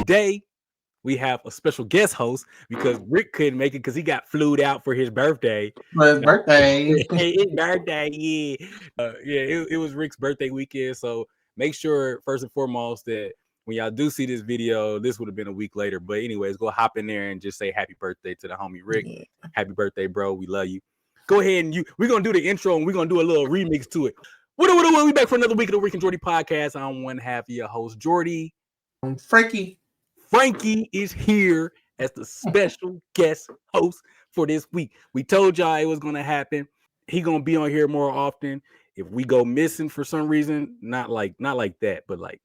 today we have a special guest host because Rick couldn't make it because he got flued out for his birthday. For his birthday. His birthday, yeah. It was Rick's birthday weekend. So make sure, first and foremost, that when y'all do see this video, this would have been a week later. But anyways, go hop in there and just say happy birthday to the homie Rick. Yeah. Happy birthday, bro. We love you. Go ahead and we're going to do the intro and we're going to do a little remix to it. What? We back for another week of the Rick and Jordy Podcast. I'm one half of your host, Jordy. I'm Frankie. Frankie is here as the special guest host for this week. We told y'all it was going to happen. He going to be on here more often. If we go missing for some reason, not like that, but like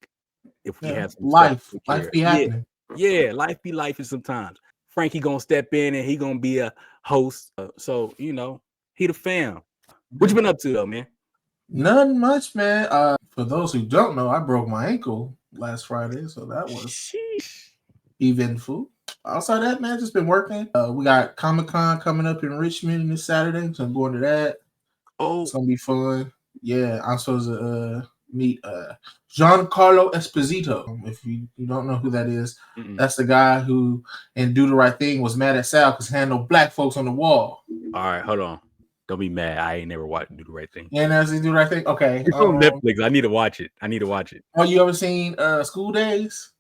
if we have some life be happening. Yeah, life be life sometimes. Frankie going to step in and he going to be a host. So, he the fam. What you been up to though, man? Nothing much, man. For those who don't know, I broke my ankle last Friday, so that was eventful. Outside that, man, just been working. We got Comic-Con coming up in Richmond this Saturday, so I'm going to that. Oh, it's gonna be fun. Yeah, I'm supposed to meet Giancarlo Esposito. If you don't know who that is, that's the guy who in Do the Right Thing was mad at Sal because he had no black folks on the wall. All right, hold on. Don't be mad. I ain't never watched Do the Right Thing. Yeah, never seen Do the Right Thing? Okay. It's on Netflix. I need to watch it. Oh, you ever seen School Days?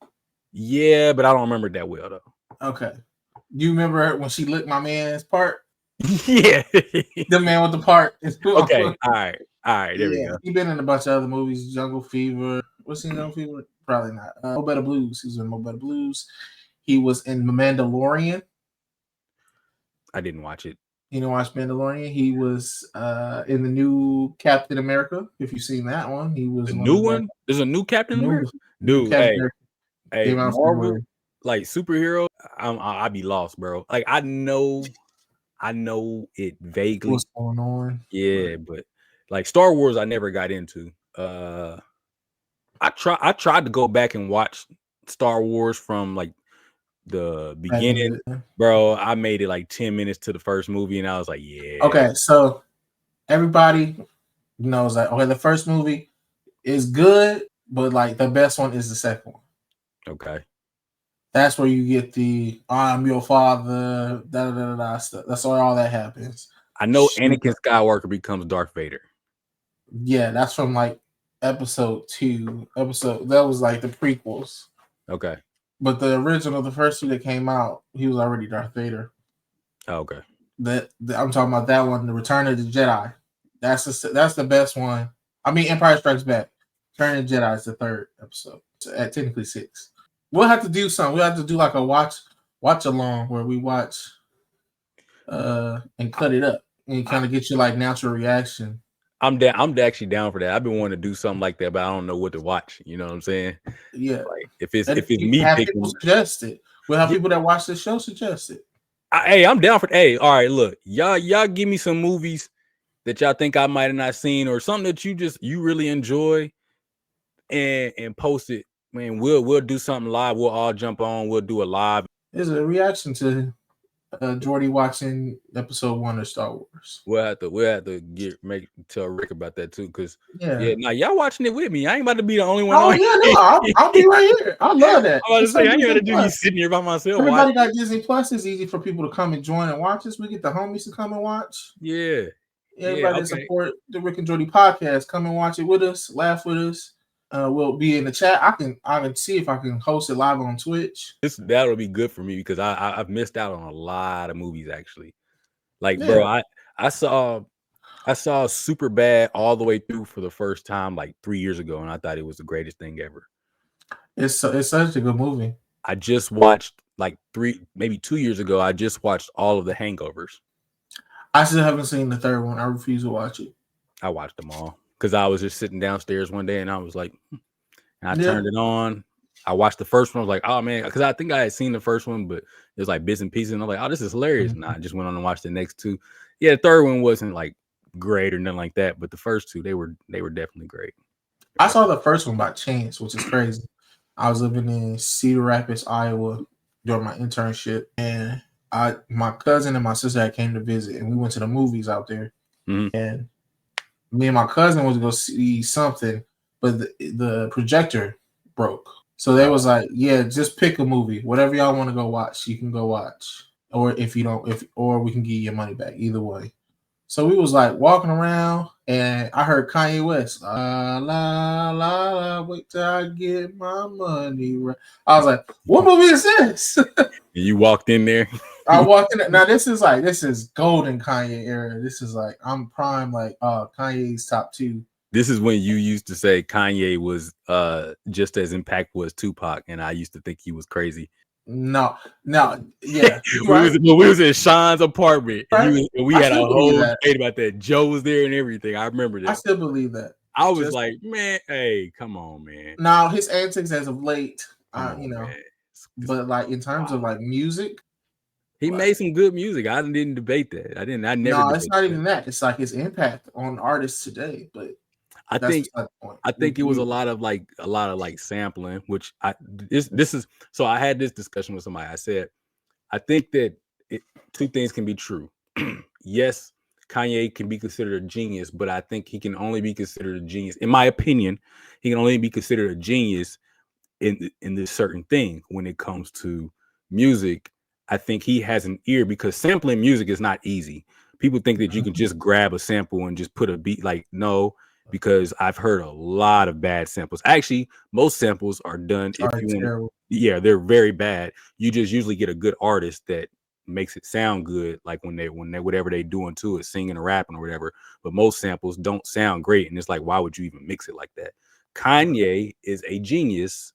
Yeah, but I don't remember it that well, though. Okay. Do you remember when she licked my man's part? Yeah. The man with the part. Okay. All right. There we go. He's been in a bunch of other movies. Jungle Fever. What's he in Jungle Fever? Probably not. Mo Better Blues. He was in Mo Better Blues. He was in The Mandalorian. I didn't watch it. You didn't watch Mandalorian? He was in the new Captain America. If you've seen that one, he was the new one. There's a new Captain America. Dude, hey, Marvel, like superhero. I be lost, bro. Like I know it vaguely. What's going on? Yeah, but like Star Wars, I never got into. I tried to go back and watch Star Wars from like the beginning, bro. I made it like 10 minutes to the first movie and I was like, yeah. Okay, so everybody knows that the first movie is good, but like the best one is the second one. Okay. That's where you get the I'm your father, stuff. That's where all that happens. I know Anakin Skywalker becomes Darth Vader. Yeah, that's from like episode 2. That was like the prequels. Okay. But the original, the first 2 that came out, he was already Darth Vader. Oh, okay. I'm talking about that one, The Return of the Jedi. That's the best one. I mean, Empire Strikes Back. Return of the Jedi is the 3rd episode. At technically 6. We'll have to do something. We'll have to do like a watch along where we watch and cut it up and kind of get you like natural reaction. I'm actually down for that. I've been wanting to do something like that, but I don't know what to watch. You know what I'm saying? Yeah. Like if it's me picking, people suggest it. We'll have people that watch the show suggest it. Hey, I'm down for. Hey, all right. Look, y'all give me some movies that y'all think I might have not seen or something that you really enjoy, and post it. Man, we'll do something live. We'll all jump on. We'll do a live. It's a reaction to Jordy watching episode 1 of Star Wars. We'll have to tell Rick about that too, because now y'all watching it with me. I ain't about to be the only one. Oh yeah, I'll be right here. I love that. I was say I ain't got to do me sitting here by myself. Everybody got Disney Plus. It's easy for people to come and join and watch us. We get the homies to come and watch. Yeah. Everybody support the Rick and Jordy podcast. Come and watch it with us. Laugh with us. We'll be in the chat. I can see if I can host it live on Twitch. That'll be good for me because I've missed out on a lot of movies actually. Like, bro, I saw Superbad all the way through for the first time like 3 years ago, and I thought it was the greatest thing ever. It's such a good movie. I just watched like 2 years ago. I just watched all of the Hangovers. I still haven't seen the 3rd one. I refuse to watch it. I watched them all. Because I was just sitting downstairs one day and I was like, and I turned it on. I watched the first one. I was like, oh man, because I think I had seen the first one, but it was like bits and pieces. And I'm like, oh, this is hilarious. And I just went on and watched the next 2. Yeah, the 3rd one wasn't like great or nothing like that, but the first 2 they were definitely great. I saw the first one by chance, which is crazy. I was living in Cedar Rapids, Iowa during my internship, and my cousin and my sister had came to visit, and we went to the movies out there. Mm-hmm. And me and my cousin was to go see something, but the projector broke. So they was like, yeah, just pick a movie, whatever y'all want to go watch, you can go watch, or if you don't, or we can give you your money back. Either way. So we was like walking around, and I heard Kanye West, la la la la, wait till I get my money. I was like, what movie is this? You walked in there. I walked in. Now this is golden Kanye era. This is like I'm prime like Kanye's top 2. This is when you used to say Kanye was just as impactful as Tupac, and I used to think he was crazy. No, yeah. we was in Sean's apartment, and we had a whole debate about that. Joe was there and everything. I remember that. I still believe that. I was like, man, hey, come on, man. Now his antics as of late, Man. but like in terms of like music, he made some good music. I didn't debate that. I never. No, it's not even that. It's like his impact on artists today. But I think it was a lot of like sampling, which this is. So I had this discussion with somebody. I said, I think that two things can be true. Yes, Kanye can be considered a genius, but I think he can only be considered a genius. In my opinion, he can only be considered a genius in this certain thing when it comes to music. I think he has an ear because sampling music is not easy. People think that you can just grab a sample and just put a beat. Like, no, because I've heard a lot of bad samples. Actually, most samples are done they're very bad. You just usually get a good artist that makes it sound good, like when they whatever they doing to it, singing or rapping or whatever. But most samples don't sound great, and it's like, why would you even mix it like that? Kanye is a genius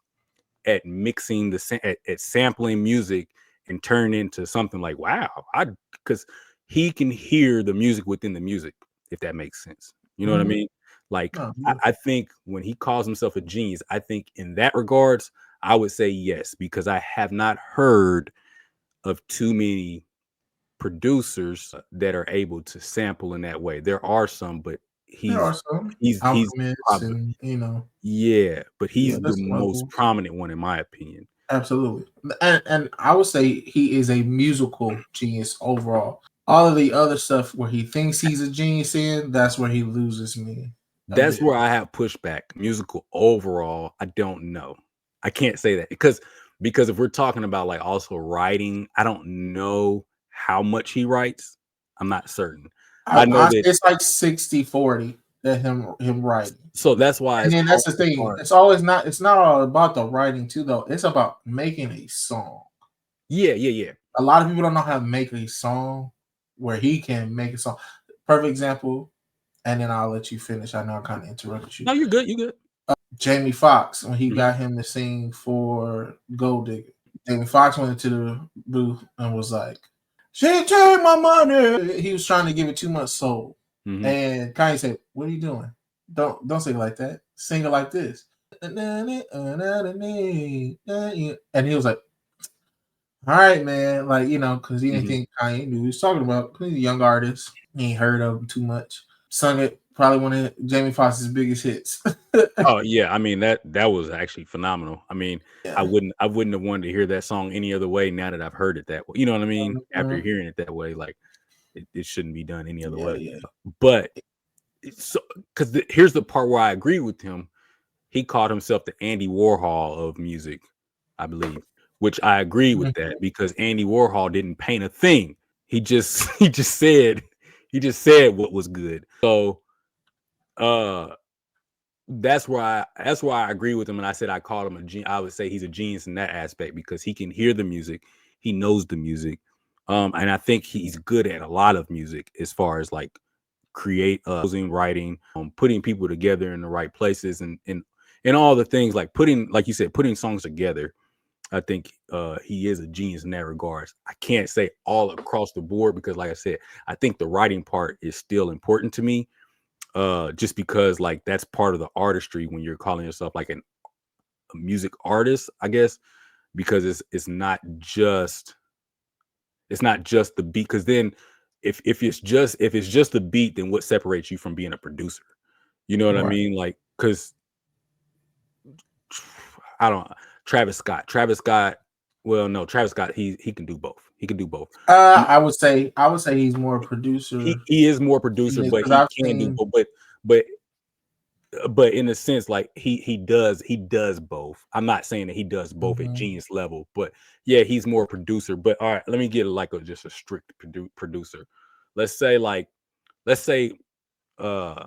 at mixing at sampling music and turn into something like, wow, because he can hear the music within the music, if that makes sense. You know what I mean? Like, I think when he calls himself a genius, I think in that regards, I would say yes, because I have not heard of too many producers that are able to sample in that way. There are some, but he's probably, yeah, but he's the most prominent one in my opinion. Absolutely. And I would say he is a musical genius overall. All of the other stuff where he thinks he's a genius in, that's where he loses me. That's where I have pushback. Musical overall, I don't know. I can't say that because if we're talking about like also writing, I don't know how much he writes. I'm not certain. I know that it's like 60-40 that him writing. So that's why. And then that's the thing. It's not all about the writing too, though. It's about making a song. Yeah. A lot of people don't know how to make a song where he can make a song. Perfect example. And then I'll let you finish. I know I kind of interrupted you. No, you're good. You're good. Jamie Foxx, when he got him to sing for Gold Digger, Jamie Foxx went into the booth and was like, "She take my money." He was trying to give it too much soul. And Kanye said, "What are you doing? Don't sing it like that. Sing it like this." And he was like, "All right, man." Like, because he didn't think Kanye knew who he was talking about. He's a young artist. He ain't heard of him too much. Sung it, probably one of Jamie Foxx's biggest hits. Oh yeah, I mean that was actually phenomenal. I mean, I wouldn't have wanted to hear that song any other way now that I've heard it that way. You know what I mean? After hearing it that way, like it shouldn't be done any other way. Yeah. But so because here's the part where I agree with him. He called himself the Andy Warhol of music, I believe, which I agree with that because Andy Warhol didn't paint a thing. He just said what was good. So that's why I agree with him. And I said I called him a genius. I would say he's a genius in that aspect because he can hear the music, he knows the music. And I think he's good at a lot of music as far as like writing, putting people together in the right places and all the things like like you said, putting songs together. I think he is a genius in that regards. I can't say all across the board because like I said, I think the writing part is still important to me. Just because like that's part of the artistry when you're calling yourself like a music artist, I guess, because it's not just the beat. Because then if it's just the beat, then what separates you from being a producer? You know what I mean? Like, because I don't. Travis Scott. Well, no, Travis Scott. He can do both. He can do both. I would say he's more producer. He is more producer, but he can do both. But but in a sense, like he does both. I'm not saying that he does both at Mhm. genius level, but yeah, he's more producer. But all right, let me get like just a strict producer. Let's say uh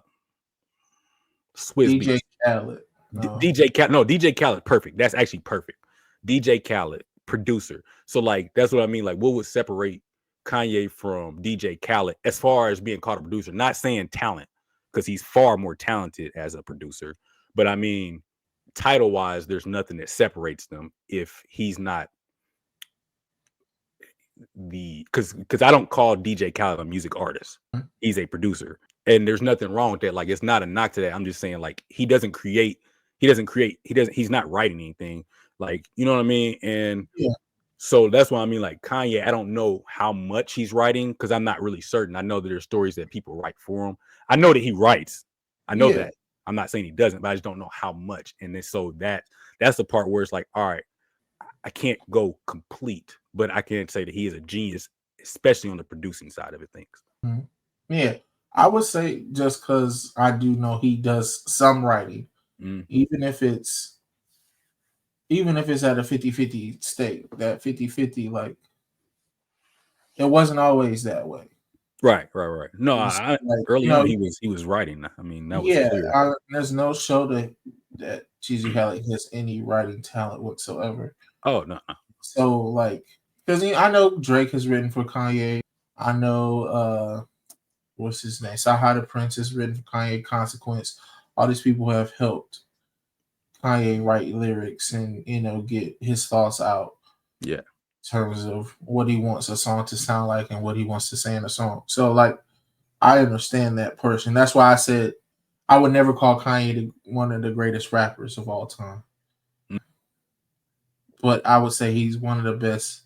Swiss DJ Beats. Khaled. No. DJ Khaled, perfect. That's actually perfect. DJ Khaled, producer. So like that's what I mean. Like, what would separate Kanye from DJ Khaled as far as being called a producer? Not saying talent, because he's far more talented as a producer. But I mean, title wise, there's nothing that separates them if he's not because I don't call DJ Khaled a music artist. He's a producer. And there's nothing wrong with that. Like, it's not a knock to that. I'm just saying, like, he's not writing anything. Like, you know what I mean? And Yeah. so that's why I mean, like, Kanye, I don't know how much he's writing because I'm not really certain. I know that there's stories that people write for him. I know that he writes. I know that. I'm not saying he doesn't, but I just don't know how much. And then so that's the part where it's like, all right, I can't go complete, but I can say that he is a genius, especially on the producing side of it. Things. Yeah, I would say just because I do know he does some writing, even if it's at a 50-50 state, that 50-50, like it wasn't always that way. Right. No, Like, early on he was writing. I mean, that was clear. There's no show that Cheesy Khaled has any writing talent whatsoever. Oh no. So like, because I know Drake has written for Kanye. I know what's his name? Saha the Prince has written for Kanye. Consequence. All these people have helped Kanye write lyrics and get his thoughts out. Yeah. In terms of what he wants a song to sound like and what he wants to say in a song. So like, I understand that portion. That's why I said I would never call Kanye one of the greatest rappers of all time. But I would say he's one of the best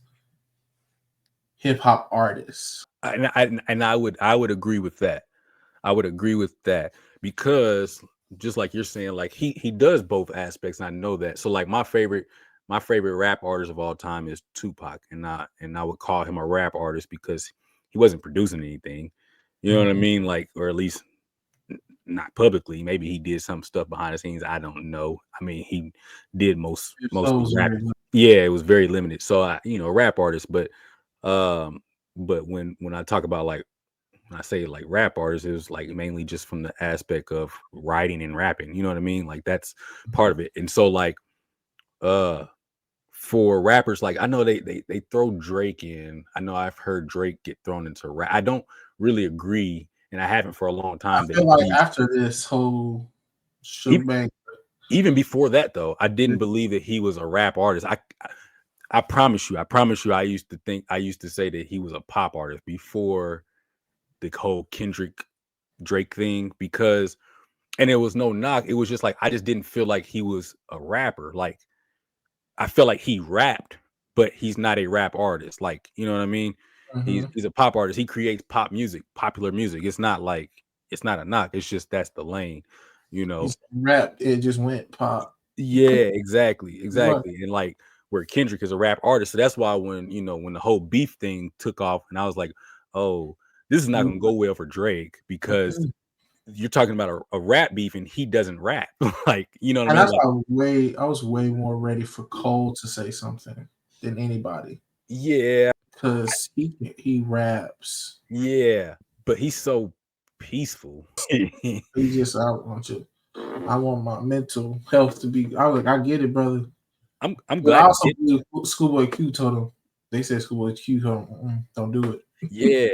hip hop artists. And I would agree with that. I would agree with that because just like you're saying, like he does both aspects, and I know that. So like my favorite rap artist of all time is Tupac, and I would call him a rap artist because he wasn't producing anything. You know what I mean? Like, or at least not publicly. Maybe he did some stuff behind the scenes. I don't know. I mean, he did mostly rap. Yeah, it was very limited. So rap artist, but when I talk about like when I say like rap artists, it was like mainly just from the aspect of writing and rapping. You know what I mean? Like that's part of it. And so like for rappers, like I know they throw Drake in. I know I've heard Drake get thrown into rap. I don't really agree, and I haven't for a long time. I feel like after this whole shebang, even before that though, I didn't believe that he was a rap artist. I promise you, I used to say that he was a pop artist before the whole Kendrick Drake thing, because, and it was no knock. It was just like, I just didn't feel like he was a rapper. Like, I felt like he rapped, but he's not a rap artist. Like, you know what I mean? He's a pop artist. He creates pop music, popular music. It's not a knock. It's just, that's the lane, rap. It just went pop. Yeah, exactly. And like, where Kendrick is a rap artist. So that's why when the whole beef thing took off, and I was like, oh, this is not gonna go well for Drake, because you're talking about a rap beef and he doesn't rap. Like, you know what I mean? That's I was way more ready for Cole to say something than anybody. Yeah. Because he raps. Yeah. But he's so peaceful. He just, I want my mental health to be. I was like, I get it, brother. I'm glad. Also, Schoolboy Q told him. They said Schoolboy Q told him, don't do it. Yeah.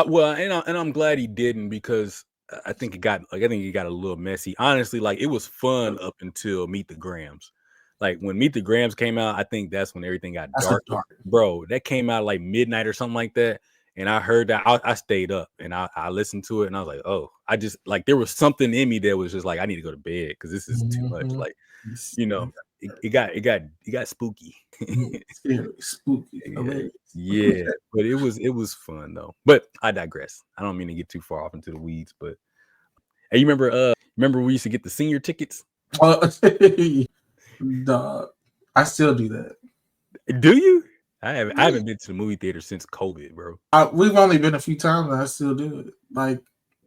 Well, and I'm glad he didn't, because I think it got a little messy. Honestly, like, it was fun up until Meet the Grams. Like, when Meet the Grams came out, I think that's when everything got dark. Bro, that came out like midnight or something like that. And I heard that, I stayed up and I listened to it, and I was like, oh, I just, like, there was something in me that was just like, I need to go to bed because this is too much. Like, it got spooky. Spooky. Yeah, but it was fun though. But I digress. I don't mean to get too far off into the weeds, but hey, you remember we used to get the senior tickets? Dog, I still do that. Do you? I haven't been to the movie theater since COVID, bro. We've only been a few times, and I still do it. Like,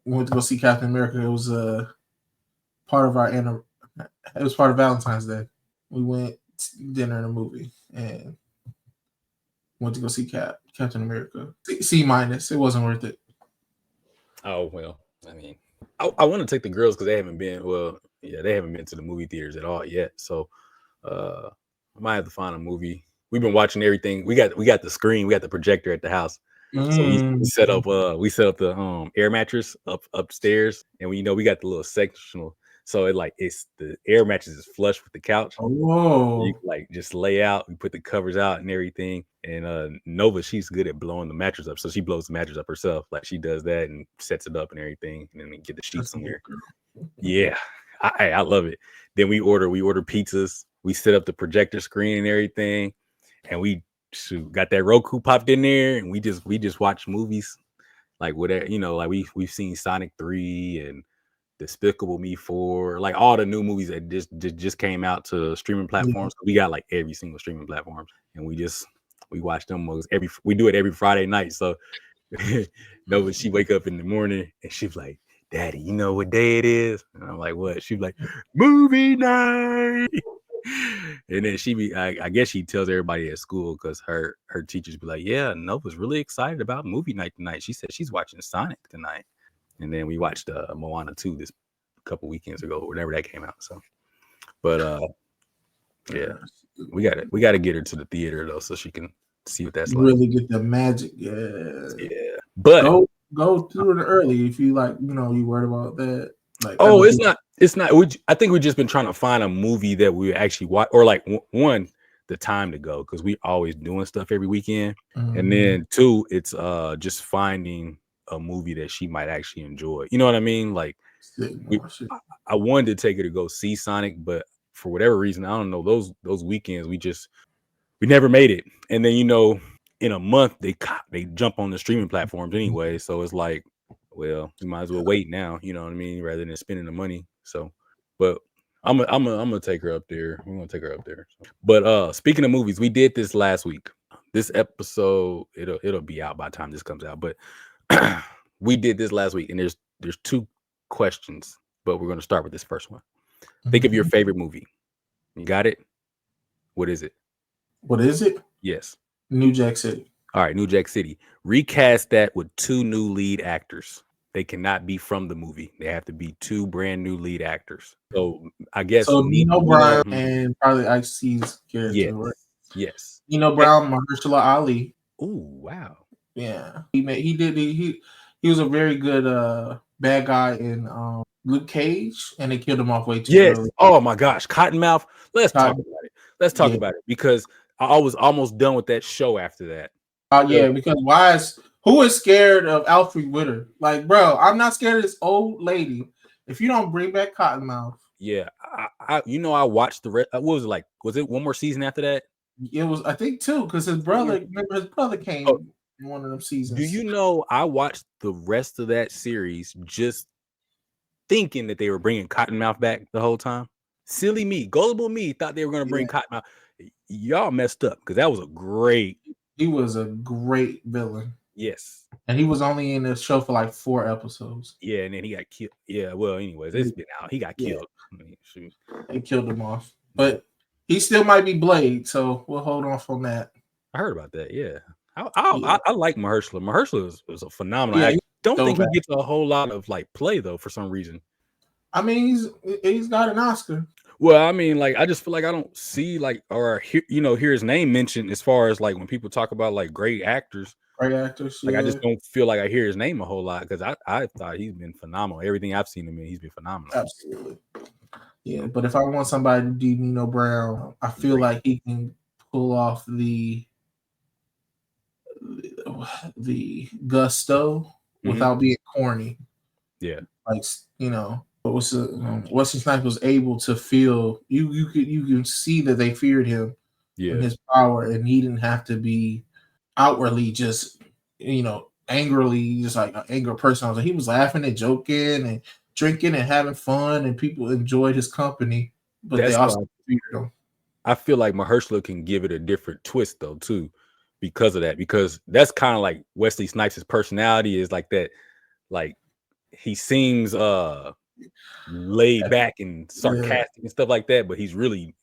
we went to go see Captain America. It was part of it was part of Valentine's Day. We went to dinner and a movie and went to go see Captain America. C-. It wasn't worth it. Oh well, I mean, I want to take the girls because they haven't been. Well, yeah, they haven't been to the movie theaters at all yet. So, I might have to find a movie. We've been watching everything. We got the screen. We got the projector at the house. So we set up the air mattress upstairs, and we got the little sectional. So it's the air mattress is flush with the couch. Oh, you like just lay out, we put the covers out and everything. And Nova, she's good at blowing the mattress up, so she blows the mattress up herself. Like she does that and sets it up and everything, and then we get the sheets somewhere. Yeah, I love it. Then we order pizzas. We set up the projector screen and everything, and we got that Roku popped in there, and we just watch movies like whatever, like we've seen Sonic 3 and Despicable Me 4, like all the new movies that just came out to streaming platforms. We got like every single streaming platforms, and we watch them movies we do it every Friday night. So Nova, she wake up in the morning and she's like, "Daddy, you know what day it is?" And I'm like, "What?" She's like, "Movie night." And then I guess she tells everybody at school because her teachers be like, "Yeah, Nova's really excited about movie night tonight. She said she's watching Sonic tonight." And then we watched Moana 2 this couple weekends ago, whenever that came out. So, but yeah, we got to get her to the theater though, so she can see what that's like. Really get the magic, yeah. But go through it early if you you worried about that. Like, it's not. I think we've just been trying to find a movie that we actually watch, or like one, the time to go, because we always doing stuff every weekend, and then two, it's just finding a movie that she might actually enjoy. You know what I mean? Like, I wanted to take her to go see Sonic, but for whatever reason, I don't know, those weekends we never made it. And then in a month they jump on the streaming platforms anyway, so it's like, well, you might as well wait now, you know what I mean, rather than spending the money. So, but I'm gonna take her up there. We're gonna take her up there. But speaking of movies, we did this last week. This episode, it'll be out by the time this comes out, but we did this last week, and there's two questions, but we're gonna start with this first one. Think of your favorite movie. You got it? What is it? What is it? Yes. New Jack City. All right, New Jack City. Recast that with 2 new lead actors. They cannot be from the movie. They have to be 2 brand new lead actors. So I guess Nino Brown and probably Ice-T's character, right? Yes. Nino Brown, Mahershala Ali. Oh, wow. Yeah. He was a very good bad guy in Luke Cage, and they killed him off way too early. Oh my gosh, Cottonmouth. Let's talk about it because I was almost done with that show after that. Because who is scared of Alfred Witter? Like, bro, I'm not scared of this old lady. If you don't bring back Cottonmouth. Yeah, I watched the rest. What was it like? Was it one more season after that? It was, I think, 2, because his brother came in one of them seasons. Do you know I watched the rest of that series just thinking that they were bringing Cottonmouth back the whole time? Silly me, gullible me, thought they were going to bring Cottonmouth. Y'all messed up, because that was he was a great villain. Yes. And he was only in the show for like 4 episodes. Yeah, and then he got killed. Yeah, well, anyways, it's been out. He got killed. I mean, shoot. They killed him off. But he still might be Blade, so we'll hold off on that. I heard about that, yeah. I like Mahershala. Mahershala is a phenomenal actor. I don't think he gets a whole lot of like play though for some reason. I mean, he's got an Oscar. Well, I mean, like, I just feel like I don't see like or hear his name mentioned as far as like when people talk about like great actors. Great actors. Like, I just don't feel like I hear his name a whole lot, because I thought he's been phenomenal. Everything I've seen him in, he's been phenomenal. Absolutely. Yeah, but if I want somebody to do Nino Brown, I feel like he can pull off the gusto without being corny. Yeah, like Wesley Snipes was able to feel you can see that they feared him and his power, and he didn't have to be outwardly just angrily just like an angry person. He was laughing and joking and drinking and having fun, and people enjoyed his company, but they also feared him. I feel like Mahershala can give it a different twist though too, because of that. Because that's kind of like Wesley Snipes' personality is like that. Like, he seems laid back and sarcastic and stuff like that, but he's really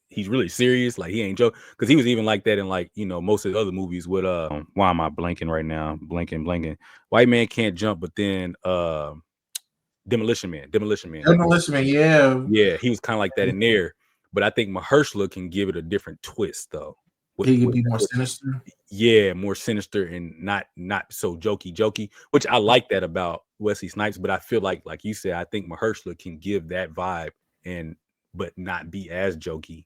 serious. Like he ain't joke, because he was even like that in like, you know, most of the other movies with why am I blanking right now? Blanking. White Man Can't Jump, but then Demolition Man. Yeah, he was kind of like that in there. But I think Mahershala can give it a different twist though. He could be more sinister. Yeah, more sinister and not so jokey, which I like that about Wesley Snipes. But I feel like you said, I think Mahershala can give that vibe but not be as jokey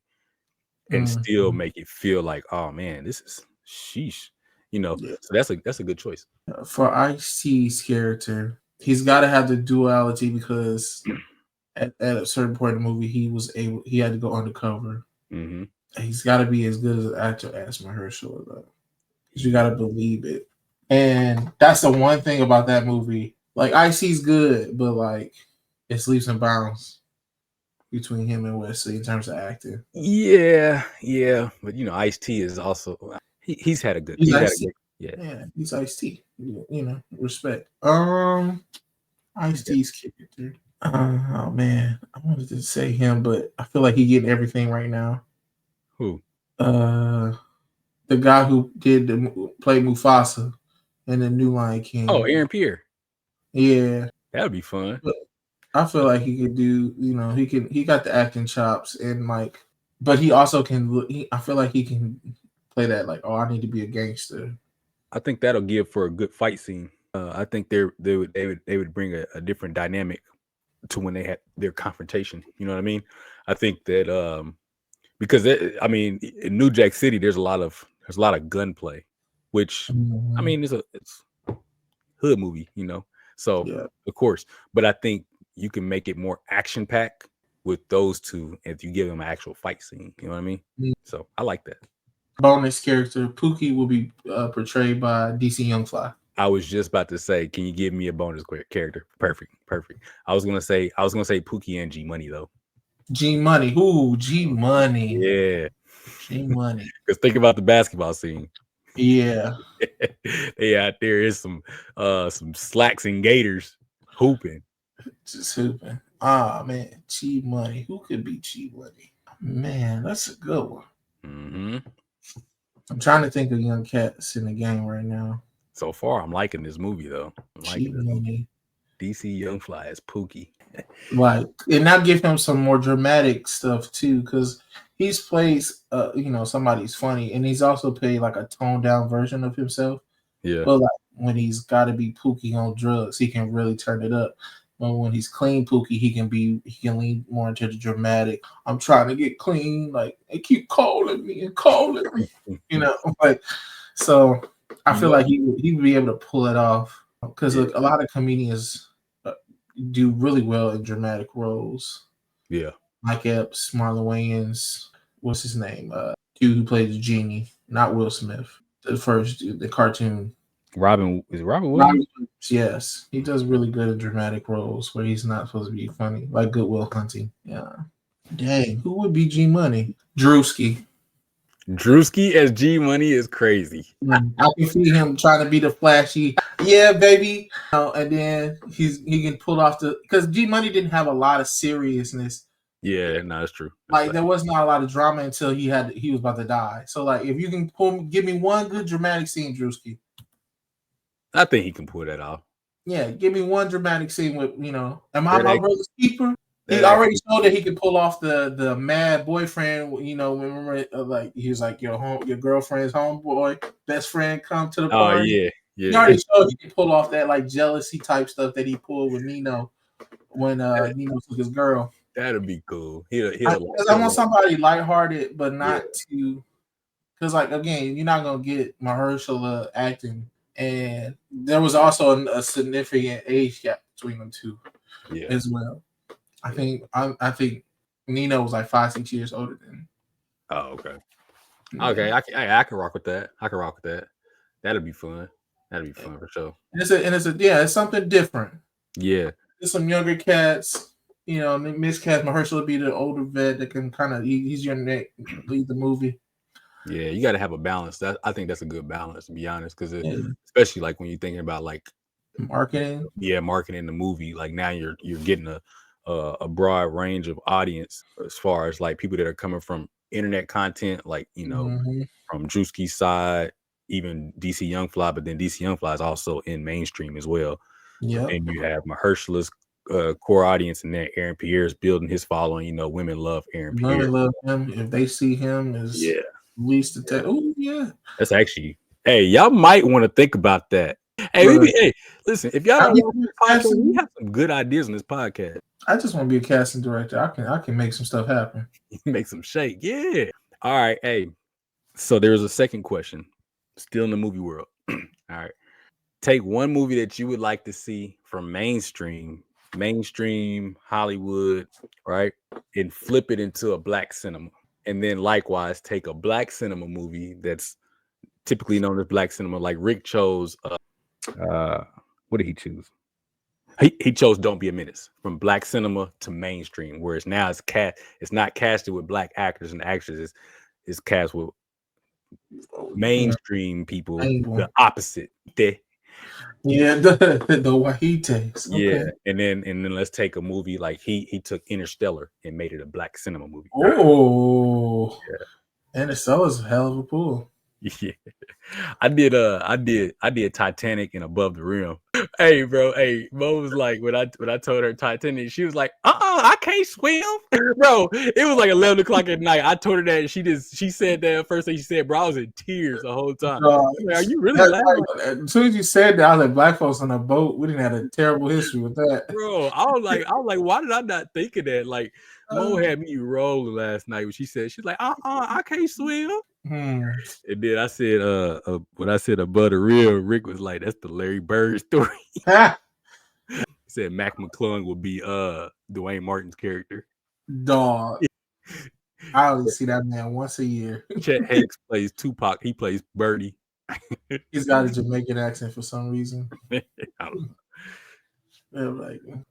and still make it feel like, oh man, this is sheesh, you know. Yeah. So that's a good choice. For Ice-T's character, he's got to have the duality, because at a certain point in the movie, he had to go undercover. Mm-hmm. He's got to be as good as an actor as Mahershala, though. Because you got to believe it. And that's the one thing about that movie. Like, Ice-T's good, but like, it's leaps and bounds between him and Wesley in terms of acting. Yeah. But you know, Ice-T is also he's had a good. He's Ice-T. You know, respect. Ice-T's character. Oh man, I wanted to say him, but I feel like he getting everything right now. Who? The guy who play Mufasa in the new Lion King. Oh, Aaron Pierre. Yeah, that would be fun. But I feel like he could do. You know, he got the acting chops, and like, but he also can. I feel like he can play that like, oh, I need to be a gangster. I think that'll give for a good fight scene. I think they would bring a different dynamic to when they had their confrontation. You know what I mean? I think that because in New Jack City, there's a lot of gunplay, which I mean it's hood movie, you know. So of course, but I think you can make it more action packed with those two if you give them an actual fight scene. You know what I mean? Mm-hmm. So I like that. Bonus character Pookie will be portrayed by DC Young Fly. I was just about to say, can you give me a bonus character? Perfect. I was gonna say Pookie and G Money though. G Money, ooh, G Money, yeah, G Money. Because think about the basketball scene. Yeah, they out there is some slacks and gators hooping, just hooping. Ah man, G Money. Who could be G Money? Man, that's a good one. Mm-hmm. I'm trying to think of young cats in the game right now. So far, I'm liking this movie though. I'm liking it. DC Young Fly as Pookie. Like, and now give him some more dramatic stuff too, because he's plays somebody's funny, and he's also played like a toned down version of himself. Yeah. But like when he's got to be Pookie on drugs, he can really turn it up. But when he's clean Pookie, he can lean more into the dramatic. I'm trying to get clean, like they keep calling me, you know, like so. I feel like he would be able to pull it off, because a lot of comedians do really well in dramatic roles. Yeah, Mike Epps, Marlon Wayans, what's his name? Dude who played the genie, not Will Smith. The first dude, the cartoon. Robin Williams? Yes, he does really good in dramatic roles where he's not supposed to be funny, like Good Will Hunting. Yeah. Dang, who would be G Money? Drewski as G Money is crazy. I can see him trying to be the flashy, yeah, baby. And then he can pull off because G Money didn't have a lot of seriousness. Yeah, no, that's true. Like there was not a lot of drama until he was about to die. So like if you can give me one good dramatic scene, Drewski. I think he can pull that off. Yeah, give me one dramatic scene with, am I my brother's keeper? He already showed that he could pull off the mad boyfriend. Remember, like he was like your girlfriend's homeboy, best friend come to the party. Oh yeah. He already showed he could pull off that like jealousy type stuff that he pulled with Nino when Nino took his girl. That'd be cool. I want somebody lighthearted, but not too. Because like again, you're not gonna get Mahershala acting, and there was also a significant age gap between them two, as well. I think Nino was like 5-6 years older than him. Oh, okay. Okay, I can rock with that. That'd be fun. For sure. It's something different. Yeah. There's some younger cats. Miscast Mahershala would be the older vet that can kind of he's your neck lead the movie. Yeah, you got to have a balance. I think that's a good balance, to be honest, because especially like when you're thinking about like marketing. Yeah, marketing the movie. Like now you're getting a broad range of audience as far as like people that are coming from internet content, like from Drewski's side, even DC Young Fly, but then DC Young Fly is also in mainstream as well. Yeah. And you have Mahershala's core audience, and then Aaron Pierre's building his following. Women love Aaron Pierre. Women love him. If they see him as least attack. Oh yeah. That's actually, hey, y'all might want to think about that. Hey, listen, if y'all don't want to podcast, we have some good ideas on this podcast. I just want to be a casting director. I can make some stuff happen. Make some shake. Yeah. All right. Hey, so there's a second question. Still in the movie world. All right. Take one movie that you would like to see from mainstream Hollywood, right? And flip it into a black cinema. And then likewise, take a black cinema movie that's typically known as black cinema. Like Rick chose, what did he choose? He chose Don't Be a Menace, from black cinema to mainstream, whereas now it's not casted with black actors and actresses, it's cast with mainstream people, the opposite. Yeah, the Wahites. Okay. Yeah, and then let's take a movie like he took Interstellar and made it a black cinema movie. Oh, yeah. Interstellar's a hell of a pull. Yeah, I did Titanic and Above the Rim. Hey, bro. Hey, Mo was like, when I told her Titanic, she was like, I can't swim, bro. It was like 11 o'clock at night. I told her that, and she said that first thing she said, bro, I was in tears the whole time. Like, are you really laughing? As soon as you said that, I was like, black folks on a boat. We didn't have a terrible history with that, bro. I was like, why did I not think of that? Like, Mo had me rolling last night when she's like, I can't swim. And then I said, when I said Above the Rim, Rick was like, that's the Larry Bird story. He said Mac McClung will be Dwayne Martin's character. Dog. I only see that man once a year. Chet Hanks plays Tupac. He plays Birdie. He's got a Jamaican accent for some reason. I don't know.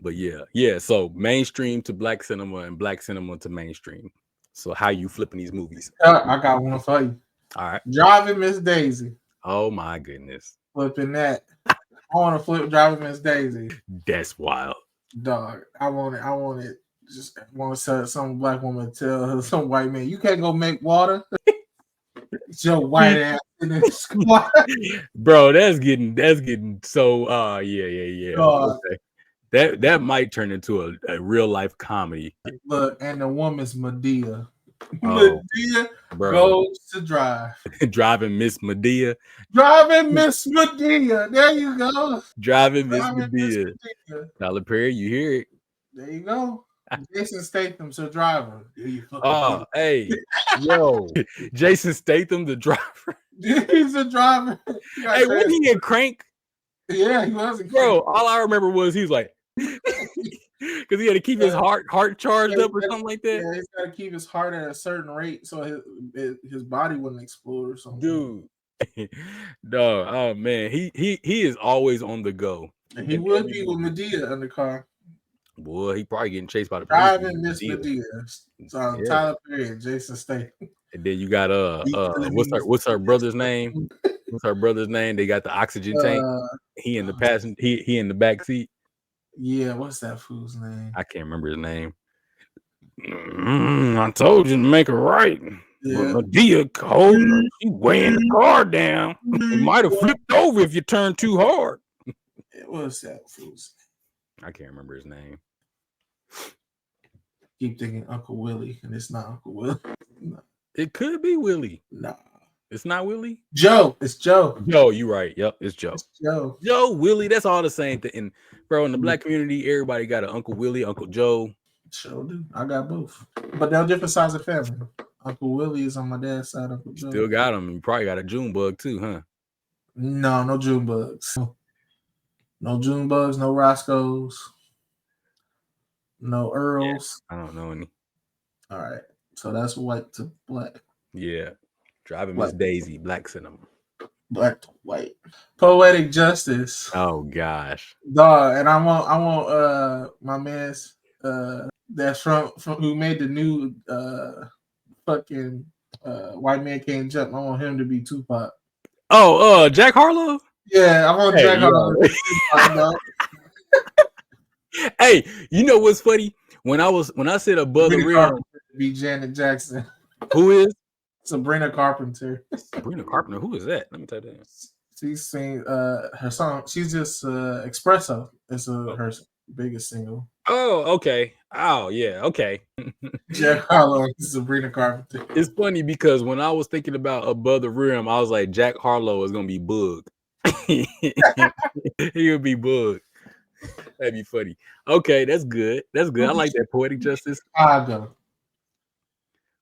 But yeah. So mainstream to black cinema and black cinema to mainstream. So how you flipping these movies? I got one for you. All right. Driving Miss Daisy. Oh my goodness. Flipping that. I want to flip Driving Miss Daisy. That's wild. Dog. I want it. Just want to some black woman tell some white man, you can't go make water. It's your white ass in the squad. Bro, that's getting so yeah. Okay. That might turn into a real life comedy. Look, and the woman's Medea. Medea goes to drive. Driving Miss Medea. Driving Miss Medea. There you go. Driving Miss Medea. Tyler Perry, you hear it. There you go. Jason Statham's a driver. Oh, hey, yo, Jason Statham, the driver. He's a driver. Hey, wasn't he in Crank? Yeah, he was. Bro, all I remember was he was like, because he had to keep his heart charged up or something like that. Yeah, he's got to keep his heart at a certain rate so his body wouldn't explode or something. Dude, dog, oh man, he is always on the go. And he would be with Medea in the car. Boy, he probably getting chased by the Driving Miss Medea. So Tyler Perry and Jason Statham. And then you got what's her brother's name? What's her brother's name? They got the oxygen tank. He in the passenger. He in the back seat. Yeah, what's that fool's name? I can't remember his name. I told you to make it right. Yeah. Medea cold. She weighing the car down. You might have flipped over if you turned too hard. What's that fool's name? I can't remember his name. Keep thinking Uncle Willie, and it's not Uncle Willie. No. It could be Willie. Nah. It's not Willie? Joe. It's Joe. Joe, you right. Yep, it's Joe. It's Joe. Joe, Willie, that's all the same thing. And bro, in the black community, everybody got an Uncle Willie, Uncle Joe. Sure do. I got both. But they're different sides of family. Uncle Willie is on my dad's side. Uncle Joe. Still got him. You probably got a June bug too, huh? No June bugs. No June bugs, no Roscoe's. No Earls. Yeah, I don't know any. All right. So that's white to black. Yeah. Driving Miss Daisy, black cinema. Black to white. Poetic Justice. Oh gosh. Dog, and I want my man's that's from who made the new fucking White Man Can't Jump. I want him to be Tupac. Oh, Jack Harlow? Yeah, I want Jack Harlow to be Tupac, dog. Hey, you know what's funny? When I said above the Sabrina rim, Carpenter to be Janet Jackson. who is Sabrina Carpenter. Sabrina Carpenter? Who is that? Let me tell you that. She sing her song. She's just Espresso. It's her biggest single. Oh, okay. Oh, yeah. Okay. Jack Harlow and Sabrina Carpenter. It's funny because when I was thinking about above the rim, I was like, Jack Harlow is gonna be Bug. He would be Bug. That'd be funny. Okay, that's good. That's good. I like that poetic justice. Chicago.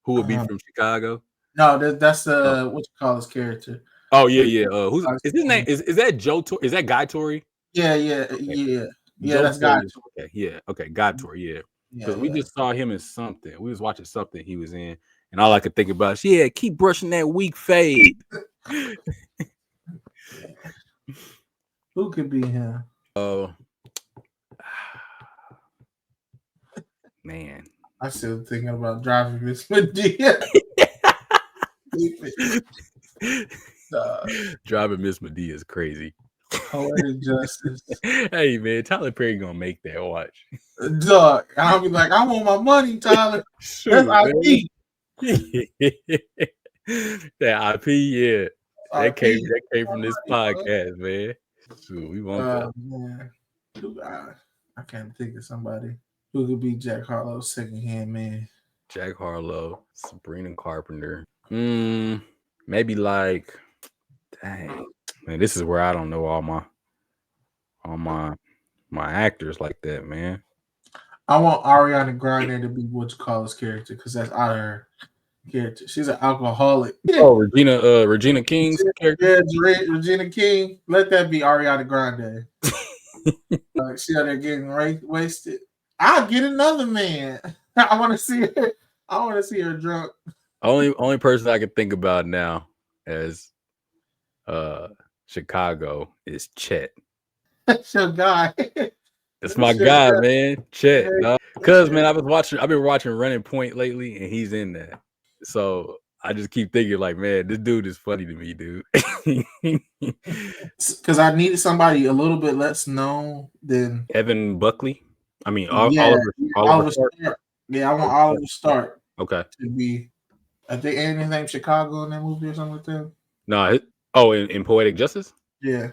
Who would be from Chicago? No, that's what you call his character. Oh yeah, yeah. Who's is his name? Is that Joe? Is that Guy Torrey? Yeah. Joe That's Guy. Okay, yeah. Okay, Guy Torrey. Yeah. Because we just saw him in something. We was watching something he was in, and all I could think about is, yeah, keep brushing that weak fade. Who could be him? Oh, man. I'm still thinking about driving Miss Medea. Driving Miss Medea is crazy. Poetic justice. Hey man, Tyler Perry gonna make that. Watch. Dog, I'll be like, I want my money, Tyler. Shoot, that's IP. That IP, yeah. That came from this podcast, man. Shoot, we want that. Man. I can't think of somebody who could be Jack Harlow's second-hand man. Jack Harlow, Sabrina Carpenter. Maybe like, dang, man, this is where I don't know all my actors like that, man. I want Ariana Grande to be what you call his character because that's out of her character. She's an alcoholic. Oh, Regina King's character. Yeah, Regina King. Let that be Ariana Grande. She out there getting wasted. I'll get another man. I want to see her. I want to see her drunk. Only person I can think about now as Chicago is Chet. That's your guy. That's my guy, man. Chet. Because man, I've been watching Running Point lately, and he's in that. So I just keep thinking, like, man, this dude is funny to me, dude. Because I needed somebody a little bit less known than Evan Buckley. I mean, Oliver Stark. Yeah, I want Oliver Stark. Okay. To be, I think anything named Chicago in that movie or something like that. No, in Poetic Justice. Yeah.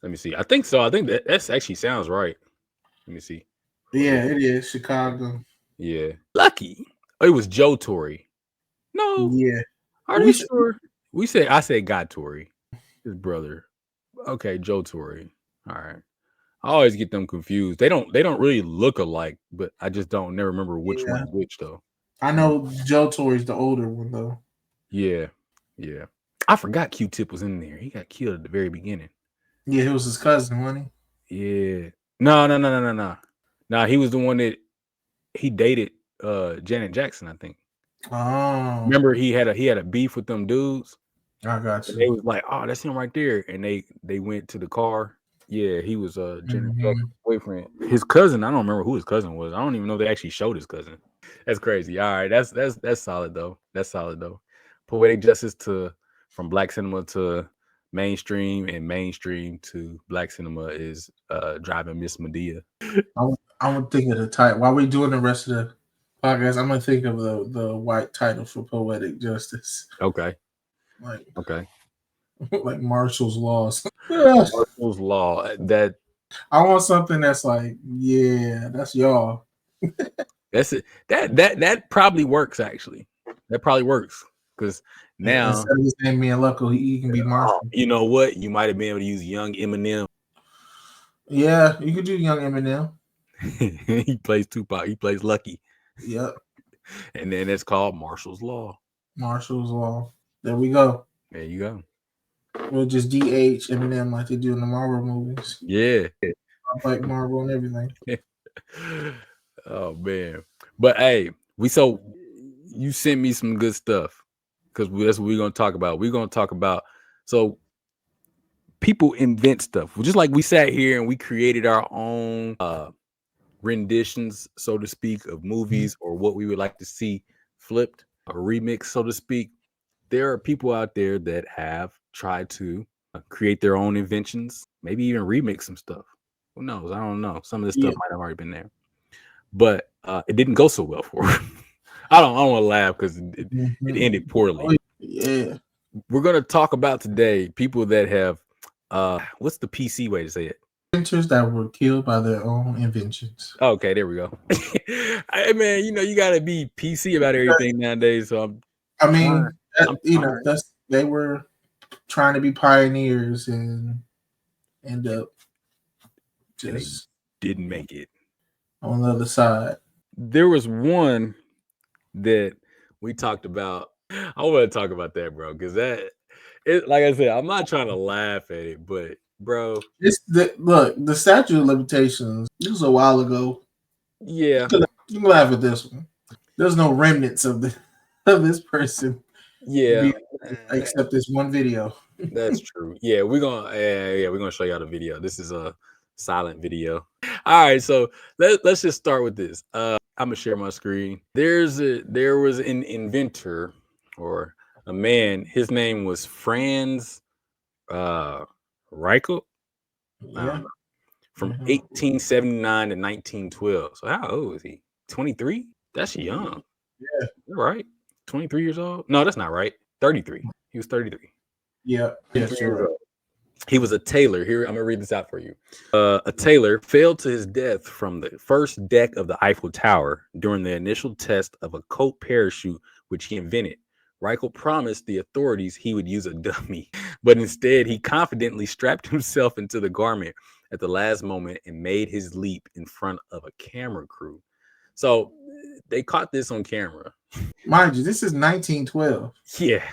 Let me see. I think so. I think that's actually sounds right. Let me see. Yeah, it is Chicago. Yeah. Lucky. Oh, it was Joe Torre. No. Yeah. Are you sure? I said Guy Torre, his brother. Okay, Joe Torre. All right. I always get them confused. They don't really look alike, but I just never remember which one is which though. I know Joe Torre's the older one though. Yeah. Yeah. I forgot Q-Tip was in there. He got killed at the very beginning. Yeah, he was his cousin, wasn't he? Yeah. No. Nah, he was the one that he dated Janet Jackson, I think. Oh. Remember he had a beef with them dudes? I got you. They was like, oh, that's him right there. And they went to the car. Yeah, he was Janet Jackson's boyfriend. His cousin, I don't remember who his cousin was. I don't even know they actually showed his cousin. That's crazy. All right, that's solid though. That's solid though. Poetic justice from black cinema to mainstream and mainstream to black cinema is Driving Miss Medea. I'm gonna think of the title while we doing the rest of the podcast. I'm gonna think of the white title for Poetic Justice. Okay. Like Marshall's Laws. Marshall's Law. That I want something that's like, yeah, that's y'all. That's it. That probably works actually. That probably works because now instead of his name being Lucko, he can be Marshall. You know what? You might have been able to use Young Eminem. Yeah, you could do Young Eminem. He plays Tupac. He plays Lucky. Yep. And then it's called Marshall's Law. Marshall's Law. There we go. There you go. We'll just DH Eminem like they do in the Marvel movies. Yeah. Like Marvel and everything. Oh man. But hey, you sent me some good stuff because that's what we're gonna talk about. We're gonna talk about so people invent stuff. Just like we sat here and we created our own renditions, so to speak, of movies or what we would like to see flipped, a remix, so to speak. There are people out there that have tried to create their own inventions, maybe even remix some stuff. Who knows? I don't know. Some of this stuff might have already been there, but it didn't go so well for her. I don't want to laugh because it ended poorly. Yeah. We're gonna talk about today people that have what's the PC way to say it? Inventors that were killed by their own inventions. Okay, there we go. Hey man, you gotta be PC about everything nowadays. So they were trying to be pioneers and end up just didn't make it on the other side. There was one that we talked about. I want to talk about that, bro, because like I said, I'm not trying to laugh at it, but bro, the statute of limitations. This was a while ago. Yeah, you can laugh at this one. There's no remnants of this person. Yeah, except this one video. That's true. Yeah, we're gonna show y'all the video. This is a silent video. All right, so let's just start with this. I'm gonna share my screen. There was an inventor or a man. His name was Franz Reichel. From 1879 to 1912. So how old is he? 23? That's young. Yeah. Right? 23 years old? No, that's not right. 33. He was 33. Yeah. Yes, you're right. He was a tailor. Here, I'm going to read this out for you. A tailor fell to his death from the first deck of the Eiffel Tower during the initial test of a coat parachute, which he invented. Reichel promised the authorities he would use a dummy, but instead he confidently strapped himself into the garment at the last moment and made his leap in front of a camera crew. So they caught this on camera. Mind you, this is 1912. Yeah.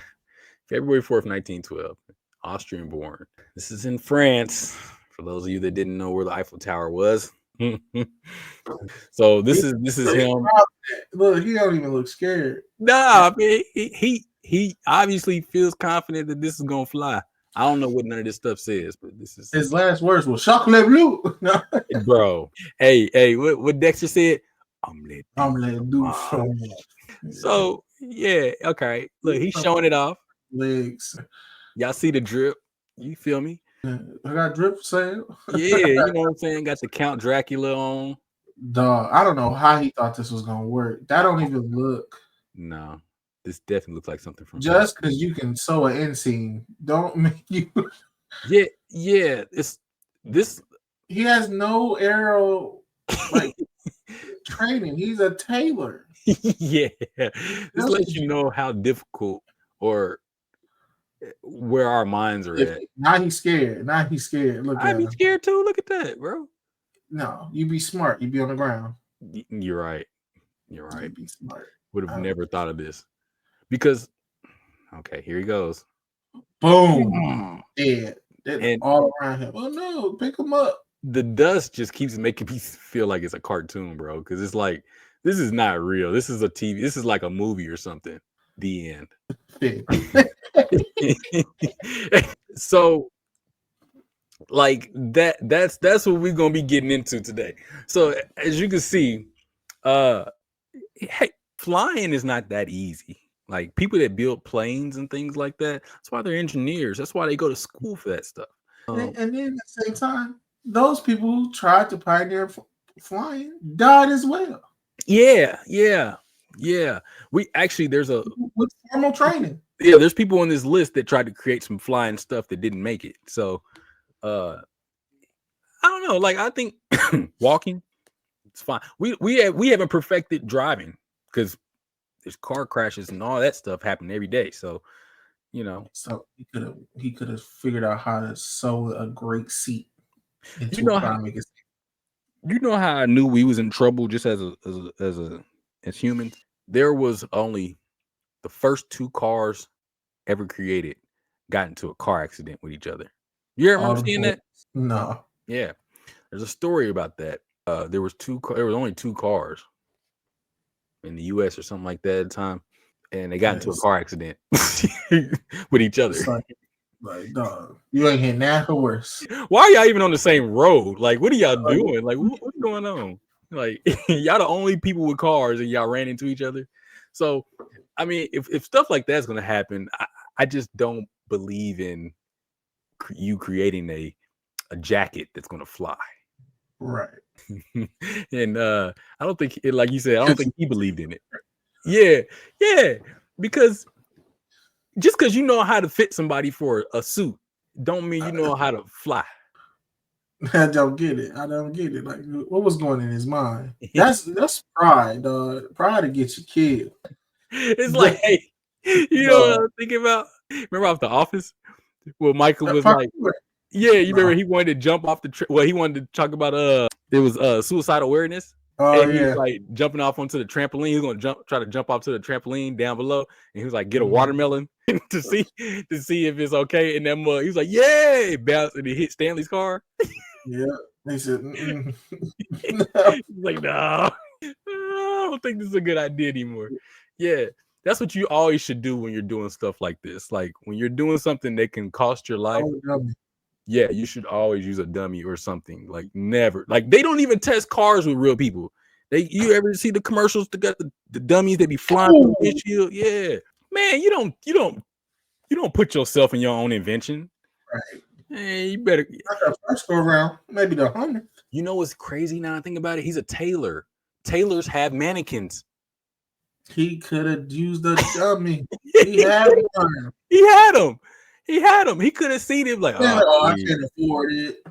February 4th, 1912. Austrian born. This is in France. For those of you that didn't know where the Eiffel Tower was. So this is him. Look, he don't even look scared. Nah, I mean, he obviously feels confident that this is gonna fly. I don't know what none of this stuff says, but this is his last words were chocolat bleu. Bro. Hey, what Dexter said? Omelette du fromage. So yeah, okay. Look, he's showing it off. Legs. Y'all see the drip? You feel me? I got drip sale. Yeah, you know what I'm saying? Got the Count Dracula on. Dog, I don't know how he thought this was gonna work. That don't even look. No, this definitely looks like something from just because you can sew an end seam, don't make you. Yeah. It's this. He has no aero training. He's a tailor. Yeah, this lets you know how difficult or where our minds are at. Now he's scared. Look, I'd be scared too. Look at that, bro. No, you be smart. You be on the ground. You're right. Be smart. Would have never thought of this because. Okay, here he goes. Boom. Dead. And all around him. Oh no! Pick him up. The dust just keeps making me feel like it's a cartoon, bro. Because it's like this is not real. This is a TV. This is like a movie or something. The end. So like that's what we're gonna be getting into today. So as you can see, hey, flying is not that easy. Like people that build planes and things like that, that's why they're engineers. That's why they go to school for that stuff. And then at the same time, those people who tried to pioneer flying died as well. Yeah. We actually with formal training. Yeah, there's people on this list that tried to create some flying stuff that didn't make it. So I don't know. Like I think walking, it's fine. We haven't perfected driving because there's car crashes and all that stuff happen every day. So So he could have figured out how to sew a great seat. You know how I knew we was in trouble just as humans? There was only the first two cars ever created got into a car accident with each other. You ever remember seeing that? No. Yeah. There's a story about that. There was only two cars in the US or something like that at the time. And they got into a car accident with each other. Like, dog, you ain't hitting that or worse. Why are y'all even on the same road? Like, what are y'all doing? Like, what's going on? Like, y'all the only people with cars and y'all ran into each other. So, I mean, if stuff like that's going to happen, I just don't believe in you creating a jacket that's going to fly. Right. And I don't think, like you said, I don't think he believed in it. Yeah, because just because you know how to fit somebody for a suit, don't mean you know how to fly. I don't get it. Like, what was going in his mind? That's pride, dog. Pride to get you killed. It's like, hey, you know what I'm thinking about? Remember off The Office? Well, Michael was like, yeah, you remember he wanted to jump off he wanted to talk about it was suicide awareness. Oh, and he was like jumping off onto the trampoline. He was gonna try to jump off to the trampoline down below, and he was like, get a watermelon to see if it's okay. And then he was like, yay, bounce, and he hit Stanley's car. Yeah, he said, He's like, no, I don't think this is a good idea anymore. Yeah, that's what you always should do when you're doing stuff like this. Like when you're doing something that can cost your life. Yeah, you should always use a dummy or something. Like never. Like they don't even test cars with real people. You ever see the commercials to get the dummies that be flying through the windshield? Yeah. Man, you don't put yourself in your own invention. Right. Hey, you better first go around, maybe the 100th. You know what's crazy now I think about it? He's a tailor. Tailors have mannequins. He could have used a dummy. He had one. He had him. He could have seen him like, I can't afford it.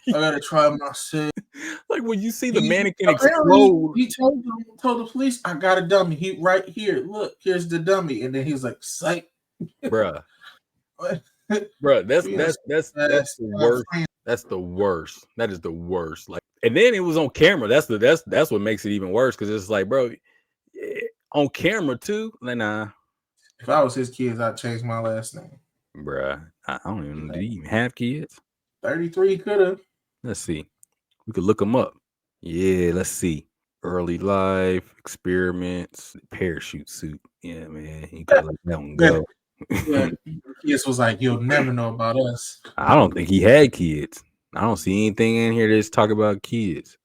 I gotta try myself. Like when you see the mannequin explode. He told the police, I got a dummy. He right here. Look, here's the dummy. And then he was like, psych. Bruh. Bruh, that's the worst. That's the worst. That is the worst. Like, and then it was on camera. That's what makes it even worse, because it's like, bro, on camera too. Like, nah. If I was his kids, I'd change my last name. Bruh, I don't even know. Did he even have kids? 33 could have. Let's see. We could look them up. Yeah, let's see. Early life, experiments, parachute suit. Yeah, man. You gotta let that one go. Yeah, kids was like, you'll never know about us. I don't think he had kids. I don't see anything in here that's talk about kids.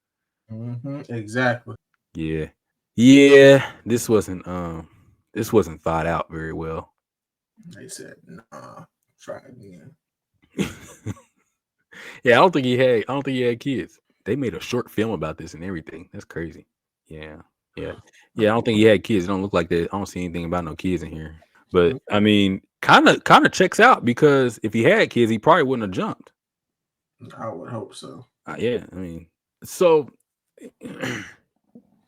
Exactly. Yeah. This wasn't thought out very well. They said, nah, try again. Yeah, I don't think he had kids. They made a short film about this and everything. That's crazy. Yeah. I don't think he had kids. It don't look like that. I don't see anything about no kids in here. But I mean, kind of checks out, because if he had kids, he probably wouldn't have jumped. I would hope so. Yeah, I mean, so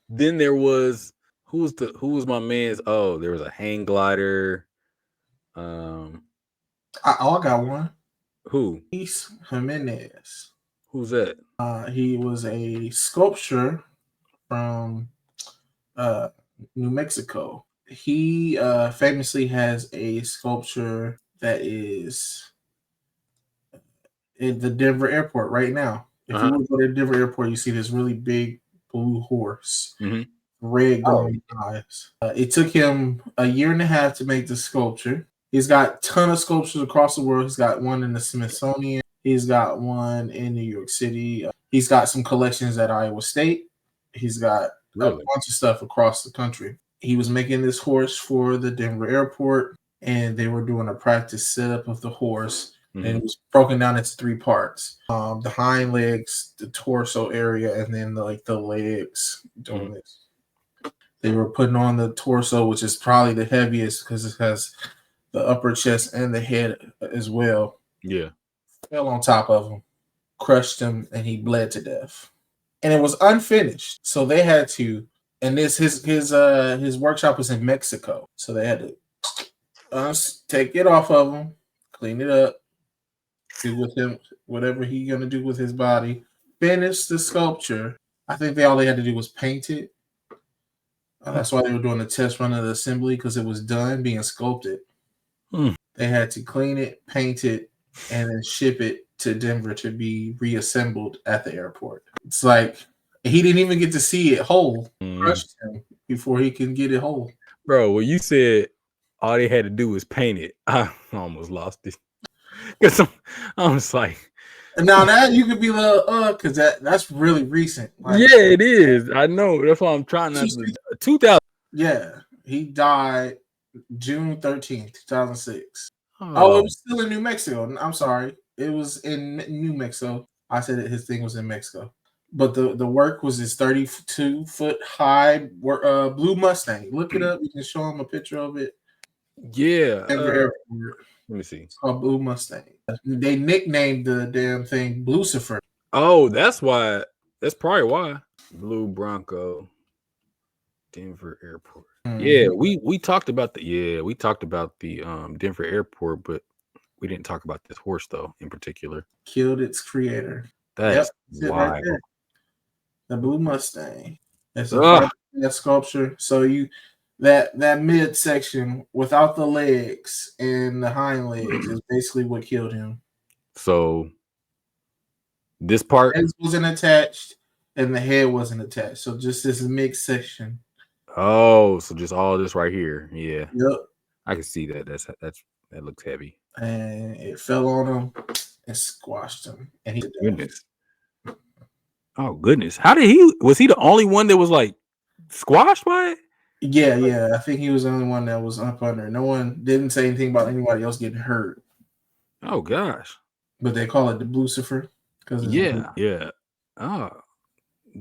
then there was who was my man's? Oh, there was a hang glider. I got one. Who? Luis Jimenez. Who's that? He was a sculptor from New Mexico. He famously has a sculpture that is in the Denver airport right now. If you go to the Denver airport, you see this really big blue horse, red glowing eyes. It took him a year and a half to make the sculpture. He's got a ton of sculptures across the world. He's got one in the Smithsonian. He's got one in New York City. He's got some collections at Iowa State. He's got a bunch of stuff across the country. He was making this horse for the Denver airport, and they were doing a practice setup of the horse. And it was broken down into 3 parts: the hind legs, the torso area, and then the legs doing this. They were putting on the torso, which is probably the heaviest because it has the upper chest and the head as well. Yeah. Fell on top of him, crushed him, and he bled to death. And it was unfinished, so they had to. And his workshop was in Mexico, so they had to take it off of him, clean it up, do with him whatever he's gonna do with his body, finish the sculpture. I think all they had to do was paint it. That's why they were doing the test run of the assembly, because it was done being sculpted. They had to clean it, paint it, and then ship it to Denver to be reassembled at the airport. It's like he didn't even get to see it whole. Crushed him before he can get it whole. Bro, when you said all they had to do was paint it, I almost lost it. Because I'm just like, now that you could be because that's really recent. Like, yeah, it is. I know. That's why I'm trying not to. 2000. Yeah, he died June 13th, 2006. Oh, it was still in New Mexico. I'm sorry. It was in New Mexico. I said that his thing was in Mexico. But the work was his 32-foot high blue Mustang. Look it up. You can show him a picture of it. Yeah. Denver Airport. Let me see. It's called Blue Mustang. They nicknamed the damn thing Blucifer. Oh, that's why. That's probably why. Blue Bronco, Denver Airport. Mm-hmm. Yeah, we talked about the Denver Airport, but we didn't talk about this horse though in particular. Killed its creator. That's wild. Right there. The Blue Mustang. It's a sculpture. So that midsection without the legs and the hind legs is basically what killed him. So this part wasn't attached and the head wasn't attached. So just this mixed section. Oh, so just all this right here. Yeah. Yep. I can see that. That looks heavy. And it fell on him and squashed him. And he goodness. Oh goodness. Was he the only one that was like squashed by it? Yeah. I think he was the only one that was up under. No one didn't say anything about anybody else getting hurt. Oh gosh. But they call it the Blucifer. Yeah. Oh,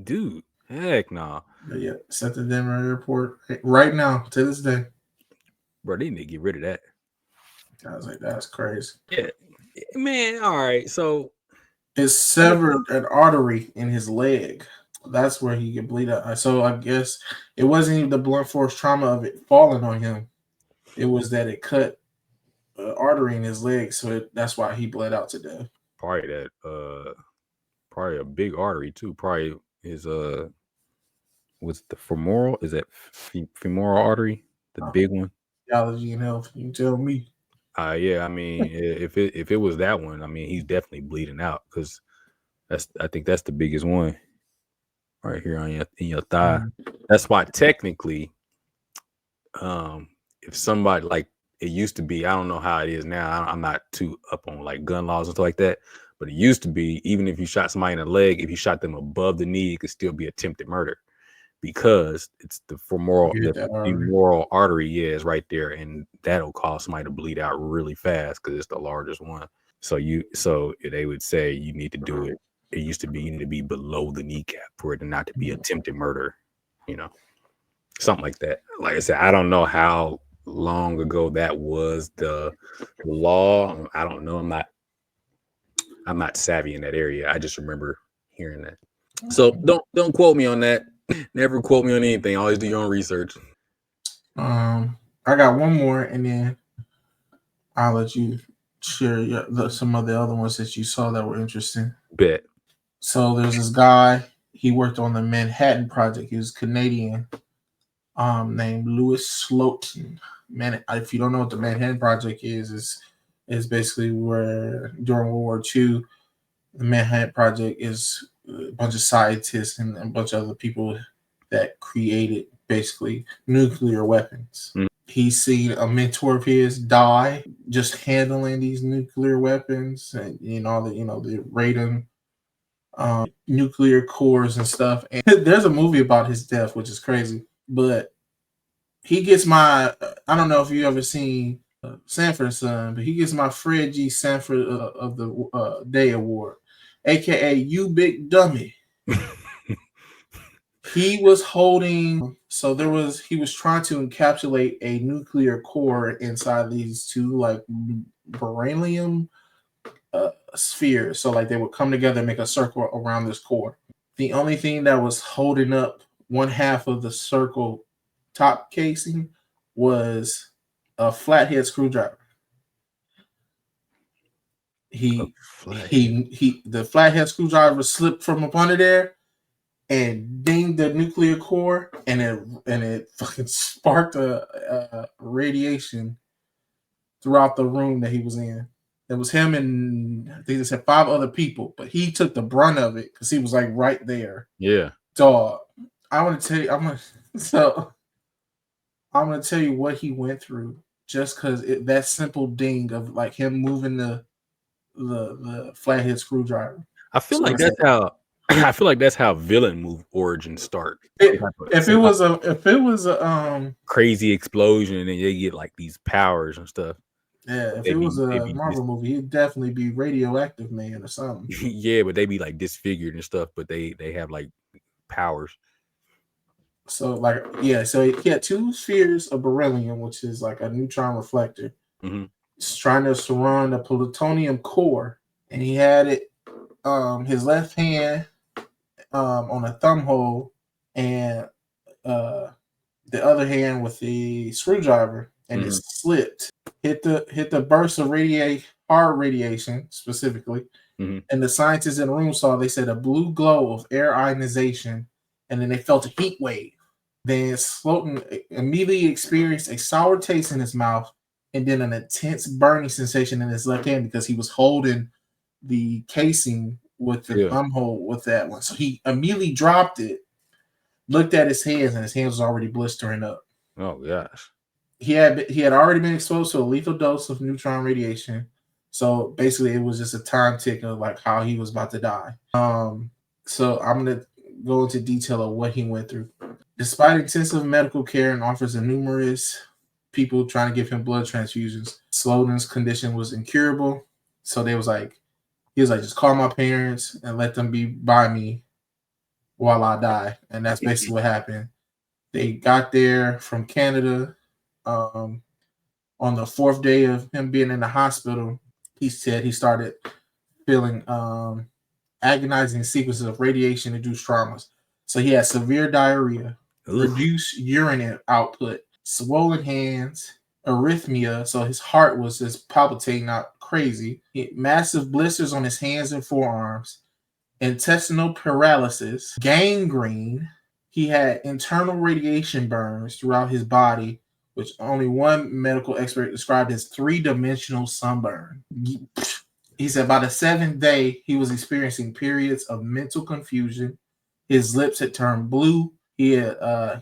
dude. Heck no. Nah. But yeah, it's at the Denver Airport right now to this day. Bro, they need to get rid of that. I was like, that's crazy. Yeah, man. All right, so it severed an artery in his leg. That's where he could bleed out. So I guess it wasn't even the blunt force trauma of it falling on him. It was that it cut an artery in his leg, so that's why he bled out to death. Probably that. Probably a big artery too. Probably his what's the femoral? Is that femoral artery? The big one? Theology and health. You tell me. Yeah. I mean, if it was that one, I mean, he's definitely bleeding out because I think that's the biggest one right here on in your thigh. Mm-hmm. That's why technically, if somebody like it used to be, I don't know how it is now. I'm not too up on like gun laws and stuff like that. But it used to be, even if you shot somebody in the leg, if you shot them above the knee, it could still be attempted murder because it's the femoral artery. Yeah, is right there, and that'll cause somebody to bleed out really fast because it's the largest one. So they would say you need to do it. It used to be you need to be below the kneecap for it not to be attempted murder. You know, something like that. Like I said, I don't know how long ago that was the law. I don't know. I'm not savvy in that area. I just remember hearing that. So don't quote me on that. Never quote me on anything. Always do your own research. I got one more, and then I'll let you share some of the other ones that you saw that were interesting. Bet. So there's this guy. He worked on the Manhattan Project. He was Canadian, named Louis Slotin. Man, if you don't know what the Manhattan Project is basically where during World War II, the Manhattan Project is a bunch of scientists and a bunch of other people that created basically nuclear weapons. Mm-hmm. He's seen a mentor of his die just handling these nuclear weapons and the radon nuclear cores and stuff. And there's a movie about his death, which is crazy, but he gets I don't know if you ever seen Sanford Son, but he gets my Fred G. Sanford of the Day Award, aka You Big Dummy. He was holding, he was trying to encapsulate a nuclear core inside these two like beryllium spheres. So like they would come together and make a circle around this core. The only thing that was holding up one half of the circle top casing was a flathead screwdriver. The flathead screwdriver slipped from up under there and dinged the nuclear core, and it fucking sparked a radiation throughout the room that he was in. It was him and I think they said 5 other people, but he took the brunt of it because he was like right there. Yeah, dog. I want to tell you. I'm gonna tell you what he went through just because that simple ding of like him moving the flathead screwdriver. I feel like that's how villain move origins start. If it was a crazy explosion and they get like these powers and stuff. Yeah, But if it was they a be Marvel movie, he'd definitely be Radioactive Man or something. yeah, but they be like disfigured and stuff, but they have like powers. So like, yeah, so he had 2 spheres of beryllium, which is like a neutron reflector. It's trying to surround a plutonium core, and he had it his left hand on a thumb hole, and the other hand with the screwdriver, and it slipped, hit the burst of hard radiation specifically, and the scientists in the room saw, they said, a blue glow of air ionization, and then they felt a heat wave. Then Slotin immediately experienced a sour taste in his mouth, and then an intense burning sensation in his left hand because he was holding the casing with the thumb hole with that one. So he immediately dropped it, looked at his hands, and his hands was already blistering up. Oh gosh. He had already been exposed to a lethal dose of neutron radiation. So basically it was just a time tick of like how he was about to die. So I'm gonna go into detail of what he went through. Despite intensive medical care and offers of numerous people trying to give him blood transfusions, Slotin's condition was incurable. So he was like, just call my parents and let them be by me while I die. And that's basically what happened. They got there from Canada on the 4th day of him being in the hospital. He said he started feeling agonizing sequences of radiation-induced traumas. So he had severe diarrhea, reduced urine output, swollen hands, arrhythmia, so his heart was just palpitating out crazy. He had massive blisters on his hands and forearms, intestinal paralysis, gangrene. He had internal radiation burns throughout his body, which only one medical expert described as 3-dimensional sunburn. He said by the 7th day, he was experiencing periods of mental confusion. His lips had turned blue. He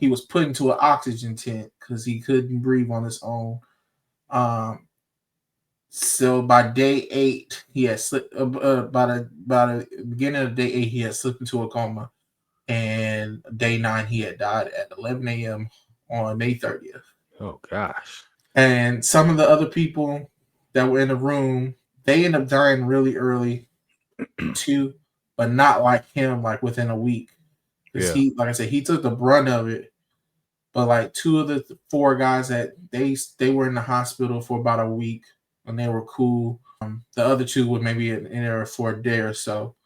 was put into an oxygen tent because he couldn't breathe on his own. So by day 8, he had slipped. By the beginning of day 8, he had slipped into a coma, and day 9, he had died at 11 a.m. on May 30th. Oh gosh! And some of the other people that were in the room, they ended up dying really early too, but not like him, like within a week. Because he, like I said, he took the brunt of it. But like 2 of the 4 guys that they were in the hospital for about a week and they were cool. The other 2 were maybe in there for a day or so.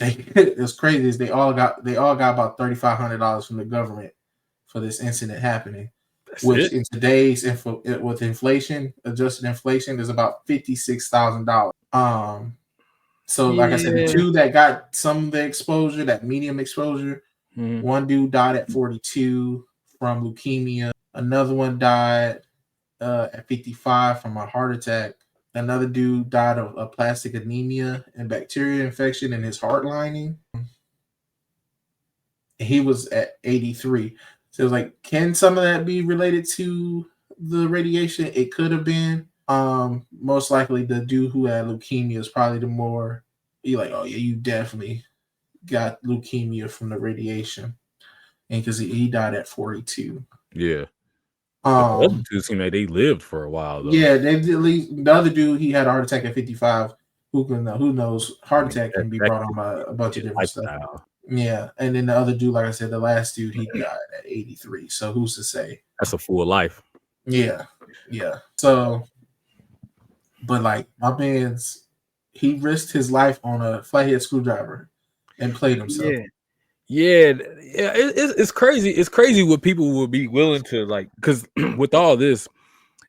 It's crazy is they all got about $3,500 from the government for this incident happening. That's which it? In today's with inflation, adjusted inflation, is about $56,000. So like I said, the 2 that got some of the exposure, that medium exposure, one dude died at 42 from leukemia. Another one died at 55 from a heart attack. Another dude died of aplastic anemia and bacteria infection in his heart lining. He was at 83. So it was like, can some of that be related to the radiation? It could have been. Most likely the dude who had leukemia is probably the more, you're like, oh yeah, you definitely got leukemia from the radiation. And because he died at 42. Yeah. The other 2 seem like they lived for a while though. Yeah, they did. The other dude, he had a heart attack at 55. Who knows? Heart attack can be brought on by a bunch of different stuff. Yeah, and then the other dude, like I said, the last dude, he died at 83. So who's to say? That's a full life. Yeah. So, but like my man's, he risked his life on a flathead screwdriver and played himself. Yeah. It's crazy. It's crazy what people will be willing to, like, because with all this,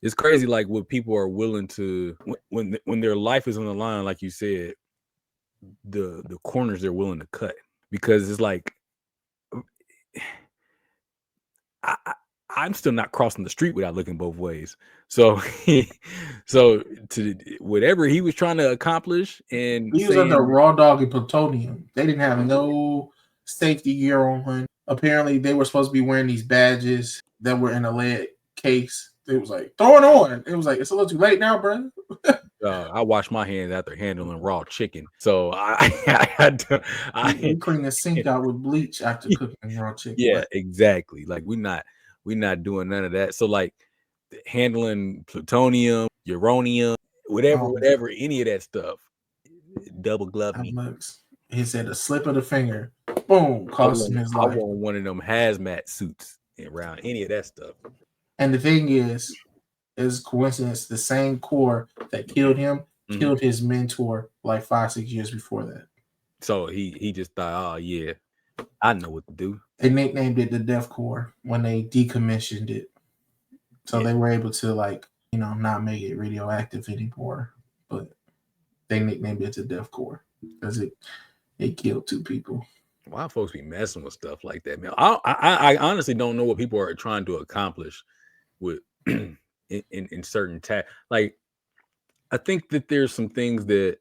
it's crazy like what people are willing to when their life is on the line, like you said, the corners they're willing to cut. Because it's like I'm still not crossing the street without looking both ways. So to whatever he was trying to accomplish, and he was under raw dog and plutonium. They didn't have no safety gear on him. Apparently, they were supposed to be wearing these badges that were in a lead case. It was like, throw it on. It was like, it's a little too late now, bro. I wash my hands after handling raw chicken, so I clean the sink out with bleach after cooking raw chicken. Yeah, exactly. Like we're not doing none of that. So like handling plutonium, uranium, whatever, any of that stuff. Double glove me. He said a slip of the finger, boom, cost him his life. I want one of them hazmat suits around any of that stuff. And the thing is coincidence, the same core that killed him killed his mentor like 5-6 years before that. So he just thought, oh yeah, I know what to do. They nicknamed it the Death Core when they decommissioned it. So they were able to, like, you know, not make it radioactive anymore. But they nicknamed it the Death Core because it killed 2 people. Why folks be messing with stuff like that, man? I honestly don't know what people are trying to accomplish with in certain tasks. Like, I think that there's some things that,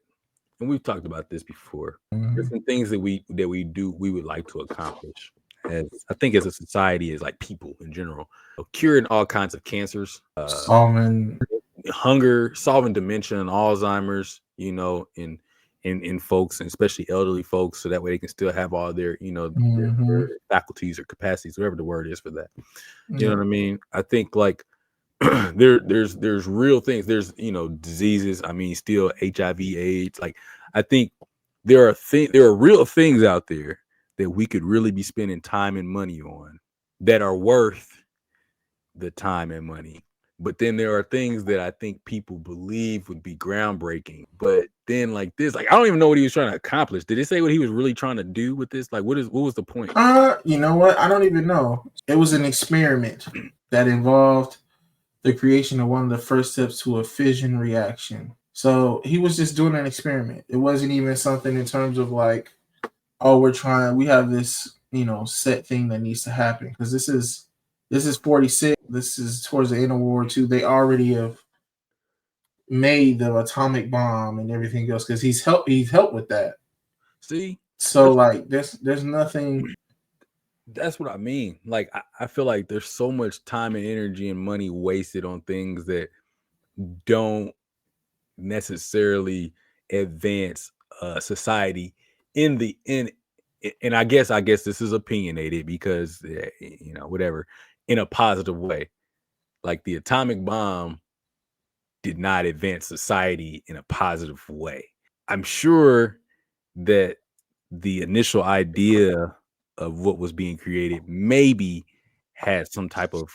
and we've talked about this before. There's some things that we would like to accomplish. As I think as a society, as like people in general, curing all kinds of cancers, solving hunger, solving dementia and Alzheimer's, you know, in folks, and especially elderly folks, so that way they can still have all their, you know, their faculties or capacities, whatever the word is for that. You know what I mean? I think like there's real things. There's, you know, diseases. I mean, still HIV, AIDS. Like, I think there are real things out there that we could really be spending time and money on that are worth the time and money. But then there are things that I think people believe would be groundbreaking. But then like this, like, I don't even know what he was trying to accomplish. Did it say what he was really trying to do with this? Like, what was the point? You know what? I don't even know. It was an experiment that involved the creation of one of the first steps to a fission reaction. So he was just doing an experiment. It wasn't even something in terms of like, oh, we have this, you know, set thing that needs to happen. Because this is 46. This is towards the end of World War II. They already have made the atomic bomb and everything else because he's helped with that. See? So like there's nothing. That's what I mean. Like, I feel like there's so much time and energy and money wasted on things that don't necessarily advance society and I guess this is opinionated because, you know, whatever, in a positive way. Like, the atomic bomb did not advance society in a positive way. I'm sure that the initial idea of what was being created maybe had some type of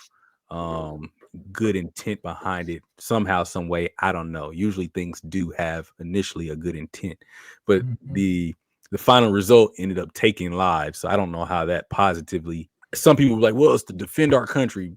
good intent behind it somehow, some way. I don't know. Usually things do have initially a good intent, but the final result ended up taking lives. So I don't know how that positively. Some people were like, well, it's to defend our country.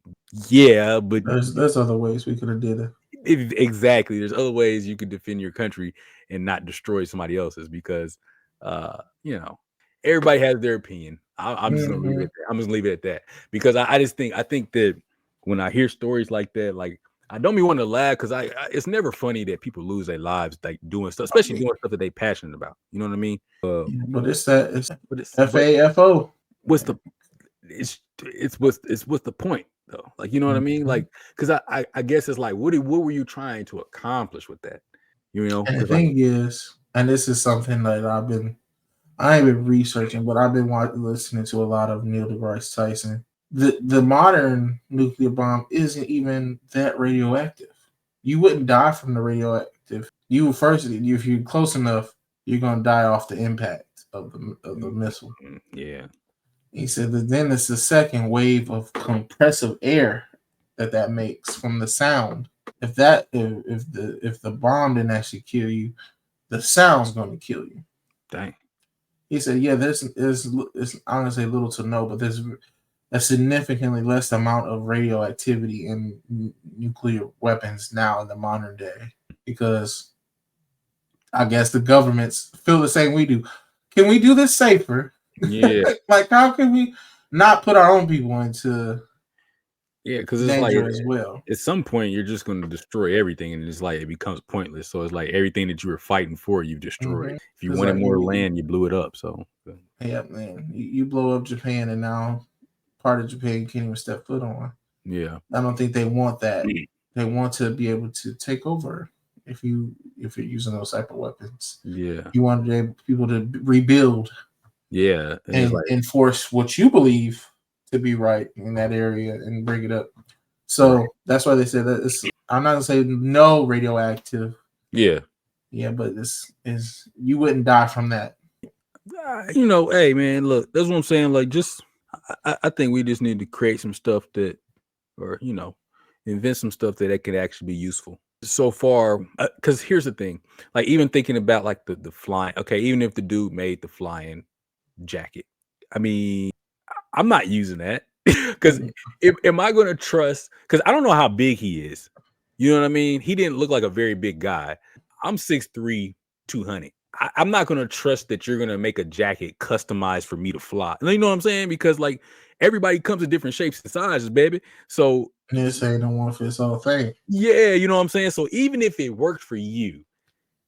Yeah, but there's other ways we could have did it. Exactly. There's other ways you could defend your country and not destroy somebody else's because, you know, everybody has their opinion. I'm just gonna leave it. I'm just gonna leave it at that because I think that when I hear stories like that, like, I don't be wanting to laugh because it's never funny that people lose their lives like doing stuff, especially doing stuff that they passionate about. You know what I mean? But it's FAFO. What's the what's the point though? Like, you know what I mean? Like, because I guess it's like, what were you trying to accomplish with that? You know, and the thing is, and this is something that I ain't been researching, but I've been listening to a lot of Neil deGrasse Tyson. The modern nuclear bomb isn't even that radioactive. You wouldn't die from the radioactive. If you're close enough, you're gonna die off the impact of the missile. Yeah. He said that then it's the second wave of compressive air that makes from the sound. If the bomb didn't actually kill you, the sound's gonna kill you. Dang. He said, yeah, there's honestly little to no, but there's a significantly less amount of radioactivity in nuclear weapons now in the modern day because I guess the governments feel the same we do. Can we do this safer? Yeah. Like, how can we not put our own people into because it's danger like as well? At some point, you're just going to destroy everything, and it's like it becomes pointless. So it's like everything that you were fighting for, you destroyed. If you wanted more land, you blew it up. So yeah, man, you blow up Japan, and now part of Japan you can't even step foot on. Yeah, I don't think they want that. They want to be able to take over. If you're using those type of weapons, yeah, you want people to rebuild. Yeah, and enforce what you believe to be right in that area and bring it up So that's why they said that it's. I'm not gonna say no radioactive. Yeah. Yeah, but this is you wouldn't die from that. Hey man, look, that's what I'm saying. Like, just I think we just need to create some stuff that, or invent some stuff that can actually be useful. So far, because here's the thing, like even thinking about like the flying. Okay, even if the dude made the flying jacket, I mean, I'm not using that because am I going to trust? Because I don't know how big he is. You know what I mean? He didn't look like a very big guy. I'm 6'3", 200. I'm not going to trust that you're going to make a jacket customized for me to fly. You know what I'm saying? Because like everybody comes in different shapes and sizes, baby. So this ain't no one fits all thing. Yeah, you know what I'm saying? So even if it worked for you,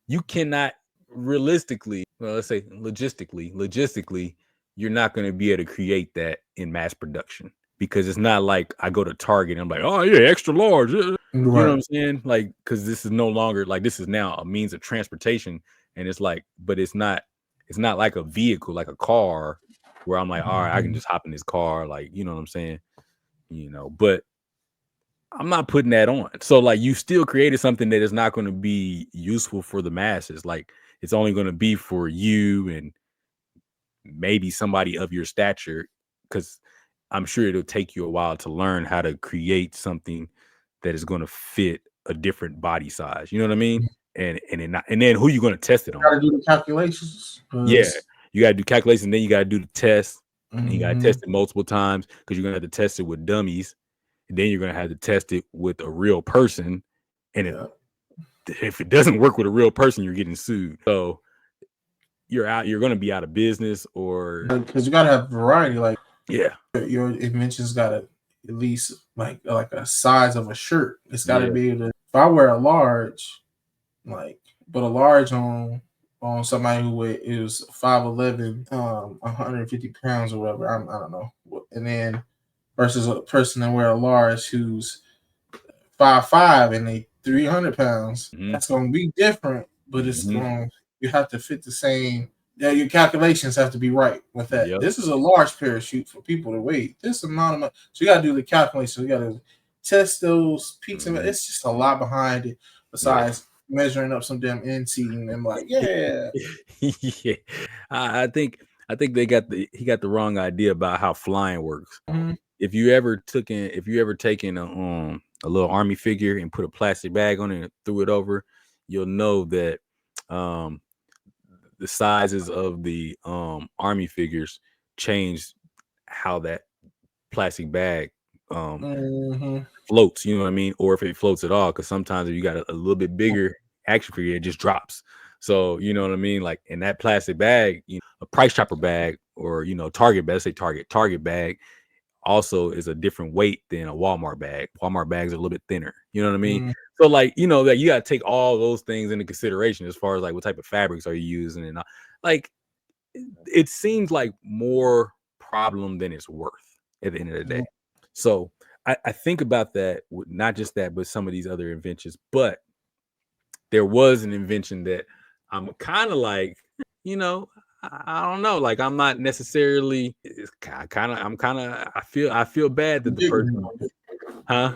you cannot realistically, well, let's say logistically, you're not going to be able to create that in mass production because it's not like I go to Target and I'm like, oh yeah, extra large. You know what I'm saying? Like, because this is no longer like this is now a means of transportation, and it's like, but it's not like a vehicle, like a car, where I'm like, all right, I can just hop in this car, like, you know what I'm saying? But I'm not putting that on. So like you still created something that is not going to be useful for the masses. Like it's only going to be for you and maybe somebody of your stature, because I'm sure it'll take you a while to learn how to create something that is going to fit a different body size. You know what I mean? And then who you going to test it on? You gotta do the calculations. Yeah, you got to do calculations, then you got to do the test. And you got to Mhm. test it multiple times because you're going to have to test it with dummies. And then you're going to have to test it with a real person. And if it doesn't work with a real person, you're getting sued. So you're going to be out of business, or because you gotta have variety. Like yeah, your invention's gotta at least like a size of a shirt. It's gotta be able to. If I wear a large, but a large on somebody who is 5'11", 150 pounds or whatever. I don't know. And then versus a person that wear a large who's 5'5" and they 300 pounds. That's gonna be different, but it's you have to fit the same. Yeah, your calculations have to be right with that. Yep. This is a large parachute for people to weigh this amount of money. So you got to do the calculations. You got to test those peaks. It's just a lot behind it besides measuring up some damn end seating. And like, yeah. Yeah. I think he got the wrong idea about how flying works. If you ever taken a little army figure and put a plastic bag on it and threw it over, you'll know that the sizes of the army figures change how that plastic bag floats, you know what I mean? Or if it floats at all, because sometimes if you got a little bit bigger action figure, it just drops. So you know what I mean? Like in that plastic bag, a Price Chopper bag, or Target bag, let's say Target bag also is a different weight than a Walmart bag. Walmart bags are a little bit thinner. You know what I mean? So like, that you got to take all those things into consideration as far as like what type of fabrics are you using, and like it seems like more problem than it's worth at the end of the day. So I think about that with not just that, but some of these other inventions. But there was an invention that I'm kind of like, I don't know. Like I'm not necessarily. I feel bad that the person, huh?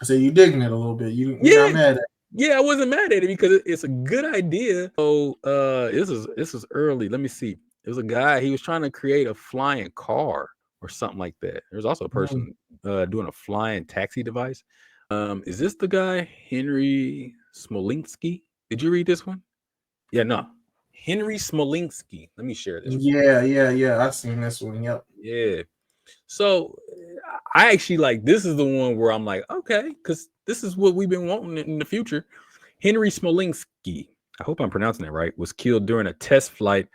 I said you digging it a little bit. You're not mad at it. Yeah, I wasn't mad at it because it's a good idea. So this is early. Let me see. There's a guy. He was trying to create a flying car or something like that. There's also a person doing a flying taxi device. Is this the guy Henry Smolinski? Did you read this one? Yeah, no. Henry Smolinski. Let me share this. Yeah. I've seen this one. Yep. Yeah. So I actually like, this is the one where I'm like, okay, because this is what we've been wanting in the future. Henry Smolinski, I hope I'm pronouncing that right, was killed during a test flight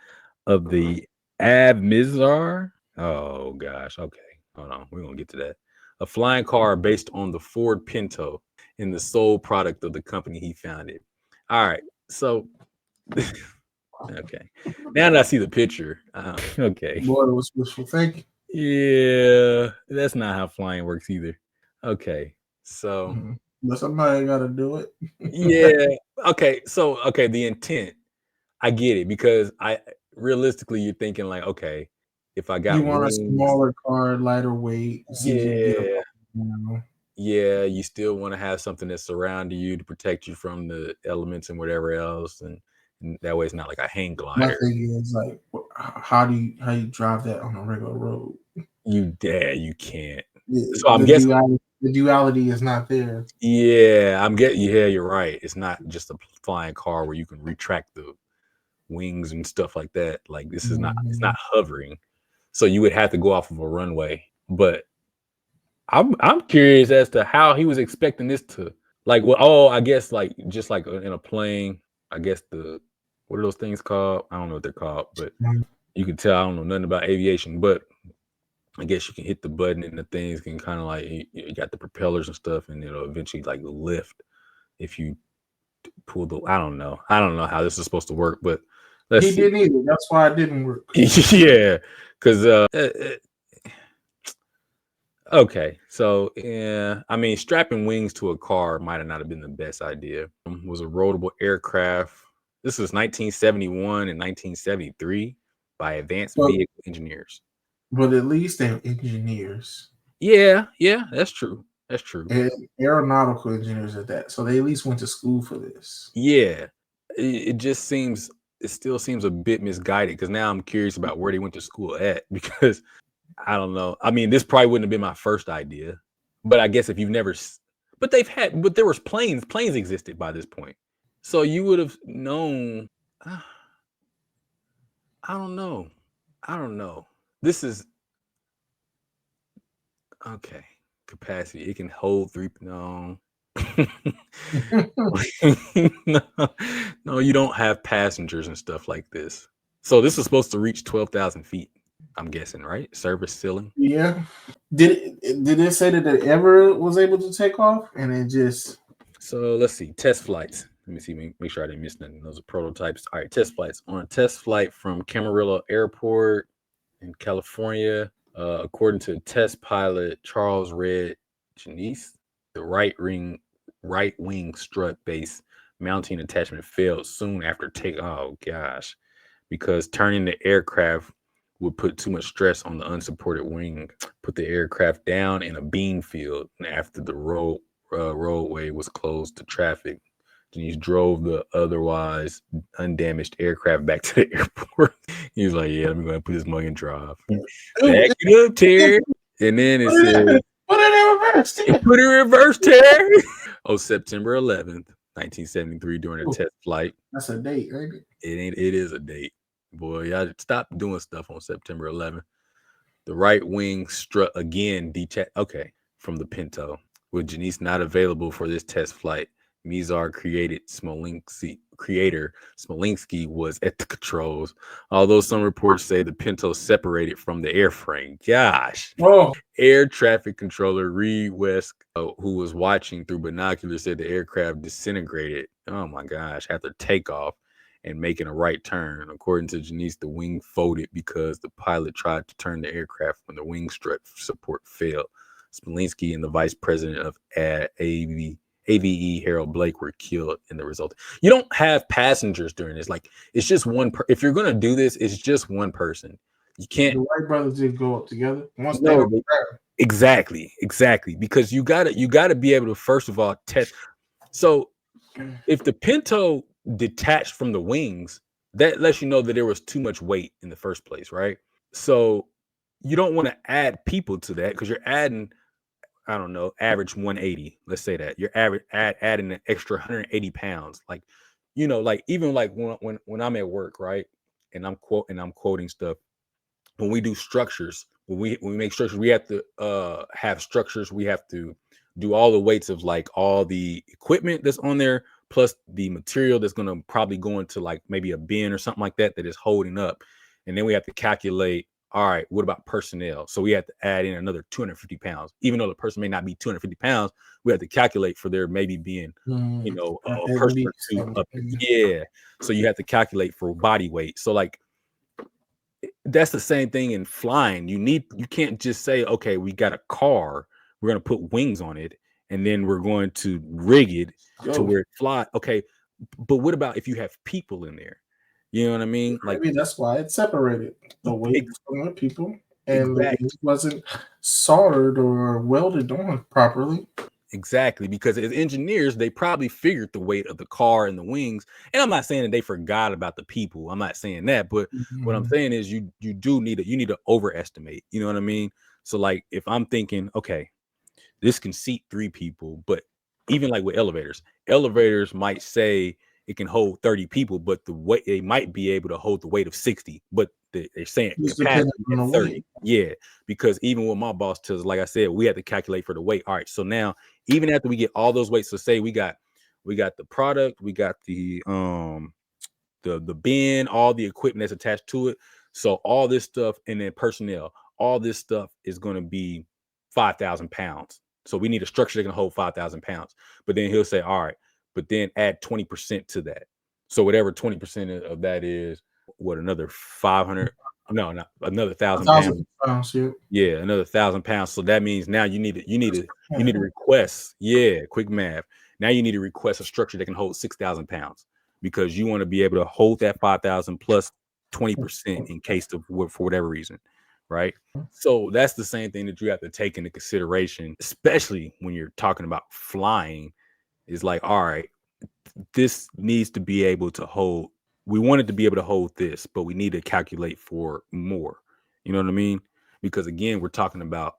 of the Avmizar. Oh gosh, okay, hold on, we're gonna get to that. A flying car based on the Ford Pinto and the sole product of the company he founded. All right, so okay, now that I see the picture, okay. Boy, it was wishful thinking. Yeah, that's not how flying works either. Okay, so but somebody got to do it. yeah, okay, so the intent, I get it, because realistically you're thinking like, okay, if I got you want wings, a smaller car, lighter weight, yeah, yeah, you still want to have something that's surrounding you to protect you from the elements and whatever else, and that way it's not like a hang My glider. thing is like, how do you drive that on a regular road? You can't. So I'm The guessing. duality is not there. Yeah, Yeah, you're right. It's not just a flying car where you can retract the wings and stuff like that. Like this is not. It's not hovering. So you would have to go off of a runway. But I'm curious as to how he was expecting this to like. Well, oh, I guess like just like in a plane. I guess what are those things called? I don't know what they're called, but you can tell I don't know nothing about aviation. But I guess you can hit the button and the things can kind of like you got the propellers and stuff, and it'll eventually like lift if you pull the. I don't know how this is supposed to work, but let's see. Didn't either. That's why it didn't work. Yeah, because okay, so yeah, I mean, strapping wings to a car might have not have been the best idea. It was a roadable aircraft. This was 1971 and 1973 by Advanced Vehicle Engineers. But at least they're engineers. Yeah, that's true. That's true. And aeronautical engineers at that. So they at least went to school for this. Yeah, it still seems a bit misguided because now I'm curious about where they went to school at because I don't know. I mean, this probably wouldn't have been my first idea, but I guess if you've never, but there was planes existed by this point. So you would have known. I don't know. This is okay. Capacity. It can hold 3. No. No, you don't have passengers and stuff like this. So this is supposed to reach 12,000 feet. I'm guessing, right? Service ceiling. Yeah. Did it say that it ever was able to take off and it just? So let's see. Test flights. Let me see. Make sure I didn't miss nothing. Those are prototypes. All right. Test flights. On a test flight from Camarillo Airport in California, according to test pilot Charles Red Genuis, the right wing strut base mounting attachment failed soon after takeoff. Oh gosh, because turning the aircraft would put too much stress on the unsupported wing, put the aircraft down in a bean field. And after the roadway was closed to traffic, Genuis drove the otherwise undamaged aircraft back to the airport. He was like, "Yeah, I'm going to put this mug in drive. Back it up, Terry." And then it said, "Put it in reverse, Terry. Put it in reverse, Terry." Oh, September 11th, 1973, during a test flight. That's a date, ain't it? It is a date. Boy, y'all stop doing stuff on September 11th. The right wing strut again detached. Okay, from the Pinto. With Genuis not available for this test flight, Mizar creator Smolinski was at the controls. Although some reports say the Pinto separated from the airframe. Gosh. Oh. Air traffic controller Reed West, who was watching through binoculars, said the aircraft disintegrated. Oh my gosh, after takeoff and making a right turn. According to Genuis, the wing folded because the pilot tried to turn the aircraft when the wing strut support failed. Smolinski and the vice president of AVE, Harold Blake, were killed in the result. You don't have passengers during this. Like, it's just one. If you're going to do this, it's just one person. You can't. The Wright brothers did go up together. Exactly. Because you gotta be able to, first of all, test. So if the Pinto detached from the wings, that lets you know that there was too much weight in the first place, right? So you don't want to add people to that because you're adding, I don't know, average 180. Let's say that you're adding an extra 180 pounds. Like, like even like when I'm at work, right? And I'm quoting stuff. When we do structures, when we make structures, we have to have structures. We have to do all the weights of like all the equipment that's on there, plus the material that's going to probably go into like maybe a bin or something like that is holding up. And then we have to calculate, all right, what about personnel? So we have to add in another 250 pounds. Even though the person may not be 250 pounds, we have to calculate for there maybe being, a person or two up. Yeah. So you have to calculate for body weight. So like, that's the same thing in flying. You can't just say, okay, we got a car, we're going to put wings on it, and then we're going to rig it to where it fly. Okay, but what about if you have people in there? You know what I mean? Like, maybe that's why it's separated. The weight from the people, and the wings wasn't soldered or welded on properly. Exactly, because as engineers, they probably figured the weight of the car and the wings. And I'm not saying that they forgot about the people. I'm not saying that, but what I'm saying is you need to overestimate. You know what I mean? So like if I'm thinking, okay, this can seat 3 people, but even like with elevators might say it can hold 30 people, but the weight they might be able to hold the weight of 60, but they're saying Just capacity depending on at the 30. weight. Yeah, because even with my boss tells us, like I said, we had to calculate for the weight. All right, so now even after we get all those weights, so say we got the product, we got the bin, all the equipment that's attached to it. So all this stuff and then personnel, all this stuff is going to be 5,000 pounds. So we need a structure that can hold 5,000 pounds. But then he'll say, all right, but then add 20% to that. So whatever 20% of that is, what, another 500? No, not another 1,000 pounds. Pounds, yeah. Yeah, another 1,000 pounds. So that means now you need to request. Yeah, quick math. Now you need to request a structure that can hold 6,000 pounds because you want to be able to hold that 5,000 plus 20% in case of for whatever reason, right? So that's the same thing that you have to take into consideration, especially when you're talking about flying. Is like, all right, this needs to be able to hold. We want it to be able to hold this, but we need to calculate for more. You know what I mean? Because again, we're talking about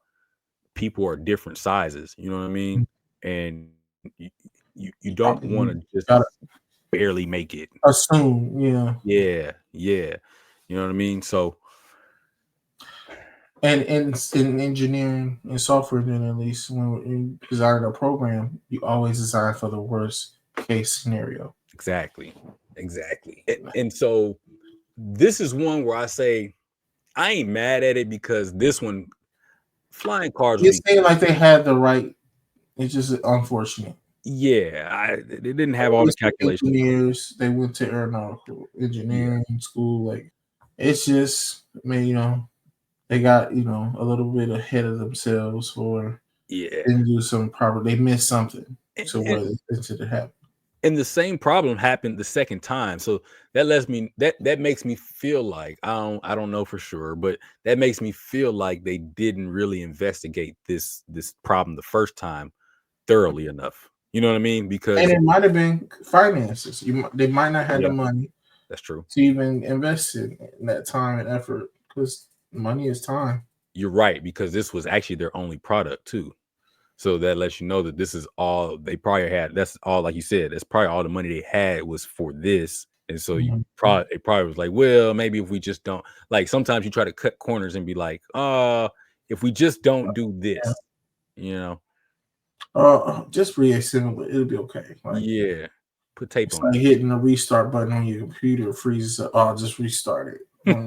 people are different sizes. You know what I mean? And you don't want to just Gotta barely make it. assume, yeah. Yeah. You know what I mean? So And in engineering and software, then at least when you design a program, you always design for the worst case scenario. exactly. And so this is one where I say I ain't mad at it because this one, flying cars, It seemed like they had the right. It's just unfortunate. they didn't have all the calculations. Engineers, they went to aeronautical engineering school. Like it's just, I mean, they got a little bit ahead of themselves for didn't do some proper. They missed something. So what incident happened? And the same problem happened the second time. So that lets me that makes me feel like I don't know for sure, but that makes me feel like they didn't really investigate this problem the first time thoroughly enough. You know what I mean? Because And it might have been finances. They might not have the money that's true. to even invest in that time and effort because money is time. You're right, because this was actually their only product too. So that lets you know that this is all they probably had. That's all, like you said, that's probably all the money they had was for this. And so it probably was like, well, maybe if we just don't, like, sometimes you try to cut corners and be like, if we just don't do this, Just reassemble it. It'll be okay. Like, put tape it's on like it. hitting the restart button on your computer freezes up. Oh, just restart it. When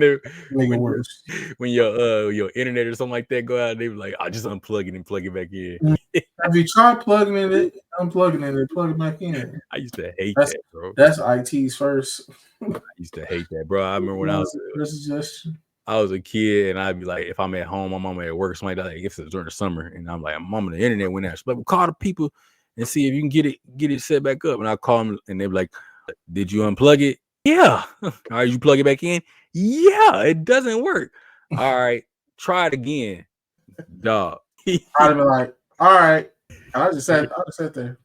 Make it worse. When your internet or something like that go out, they be like, "I just unplug it and plug it back in." Have you tried plugging it, unplugging it, and plug it back in? I used to hate that, bro. That's IT's first. I used to hate that, bro. I remember when I was a kid, and I'd be like, if I'm at home, my mama at work, somebody like, if it's during the summer, and I'm like, "Mama, the internet went out." She's like, "Well, call the people and see if you can get it set back up." And I call them, and they're like, "Did you unplug it?" Yeah. All right, you plug it back in? Yeah, it doesn't work. All right, try it again, dog. I'd be like, all right. And I just sat there.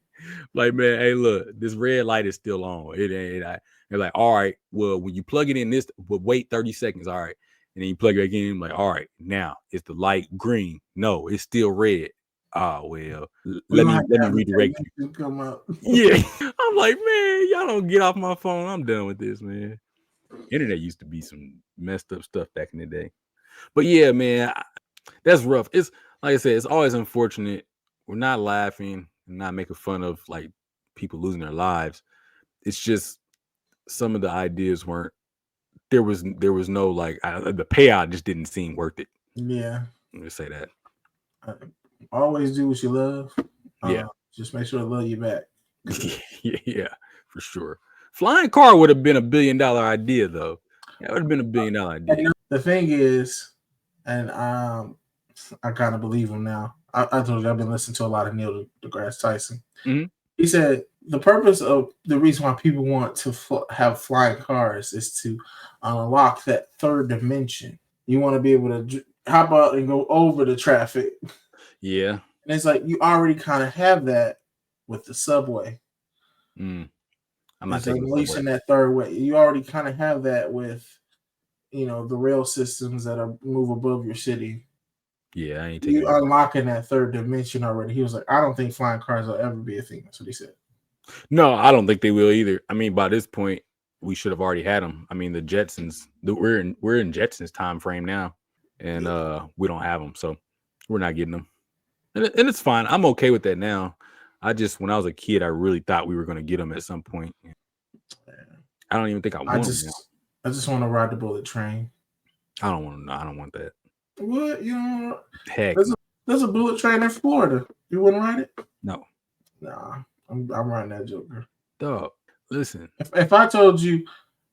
Like, man, hey, look, this red light is still on. It ain't. They're like, all right, well, when you plug it in this, but wait 30 seconds. All right. And then you plug it back in. I'm like, all right, now is the light green? No, it's still red. Oh, well, let me redirect you. Come up. Yeah. I'm like, man, y'all don't get off my phone. I'm done with this, man. Internet used to be some messed up stuff back in the day. But yeah, man, that's rough. It's like I said, it's always unfortunate. We're not laughing and not making fun of like people losing their lives. It's just some of the ideas weren't. There was no like the payout just didn't seem worth it. Yeah, let me say that. Always do what you love. Yeah, just make sure I love you back. yeah, for sure. Flying car would have been $1 billion idea, though. That would have been $1 billion idea. The thing is, and I kind of believe him now. I told you I've been listening to a lot of Neil deGrasse Tyson. Mm-hmm. He said the purpose of the reason why people want to have flying cars is to unlock that third dimension. You want to be able to hop out and go over the traffic. Yeah. And it's like you already kind of have that with the subway. I'm not It's taking unleashing that third way. You already kind of have that with, you know, the rail systems that are move above your city. Yeah, I ain't taking You unlocking that third dimension already. He was like, I don't think flying cars will ever be a thing. That's what he said. No, I don't think they will either. I mean, by this point, we should have already had them. I mean, the Jetsons. We're in Jetsons time frame now, and we don't have them, so we're not getting them. And it's fine. I'm okay with that now. I just, when I was a kid, I really thought we were going to get them at some point. I don't even think I want them now. I just want to ride the bullet train. I don't want that. What? You know, heck, there's a bullet train in Florida. You wouldn't ride it? No. Nah, I'm riding that Joker. Dog, listen. If I told you,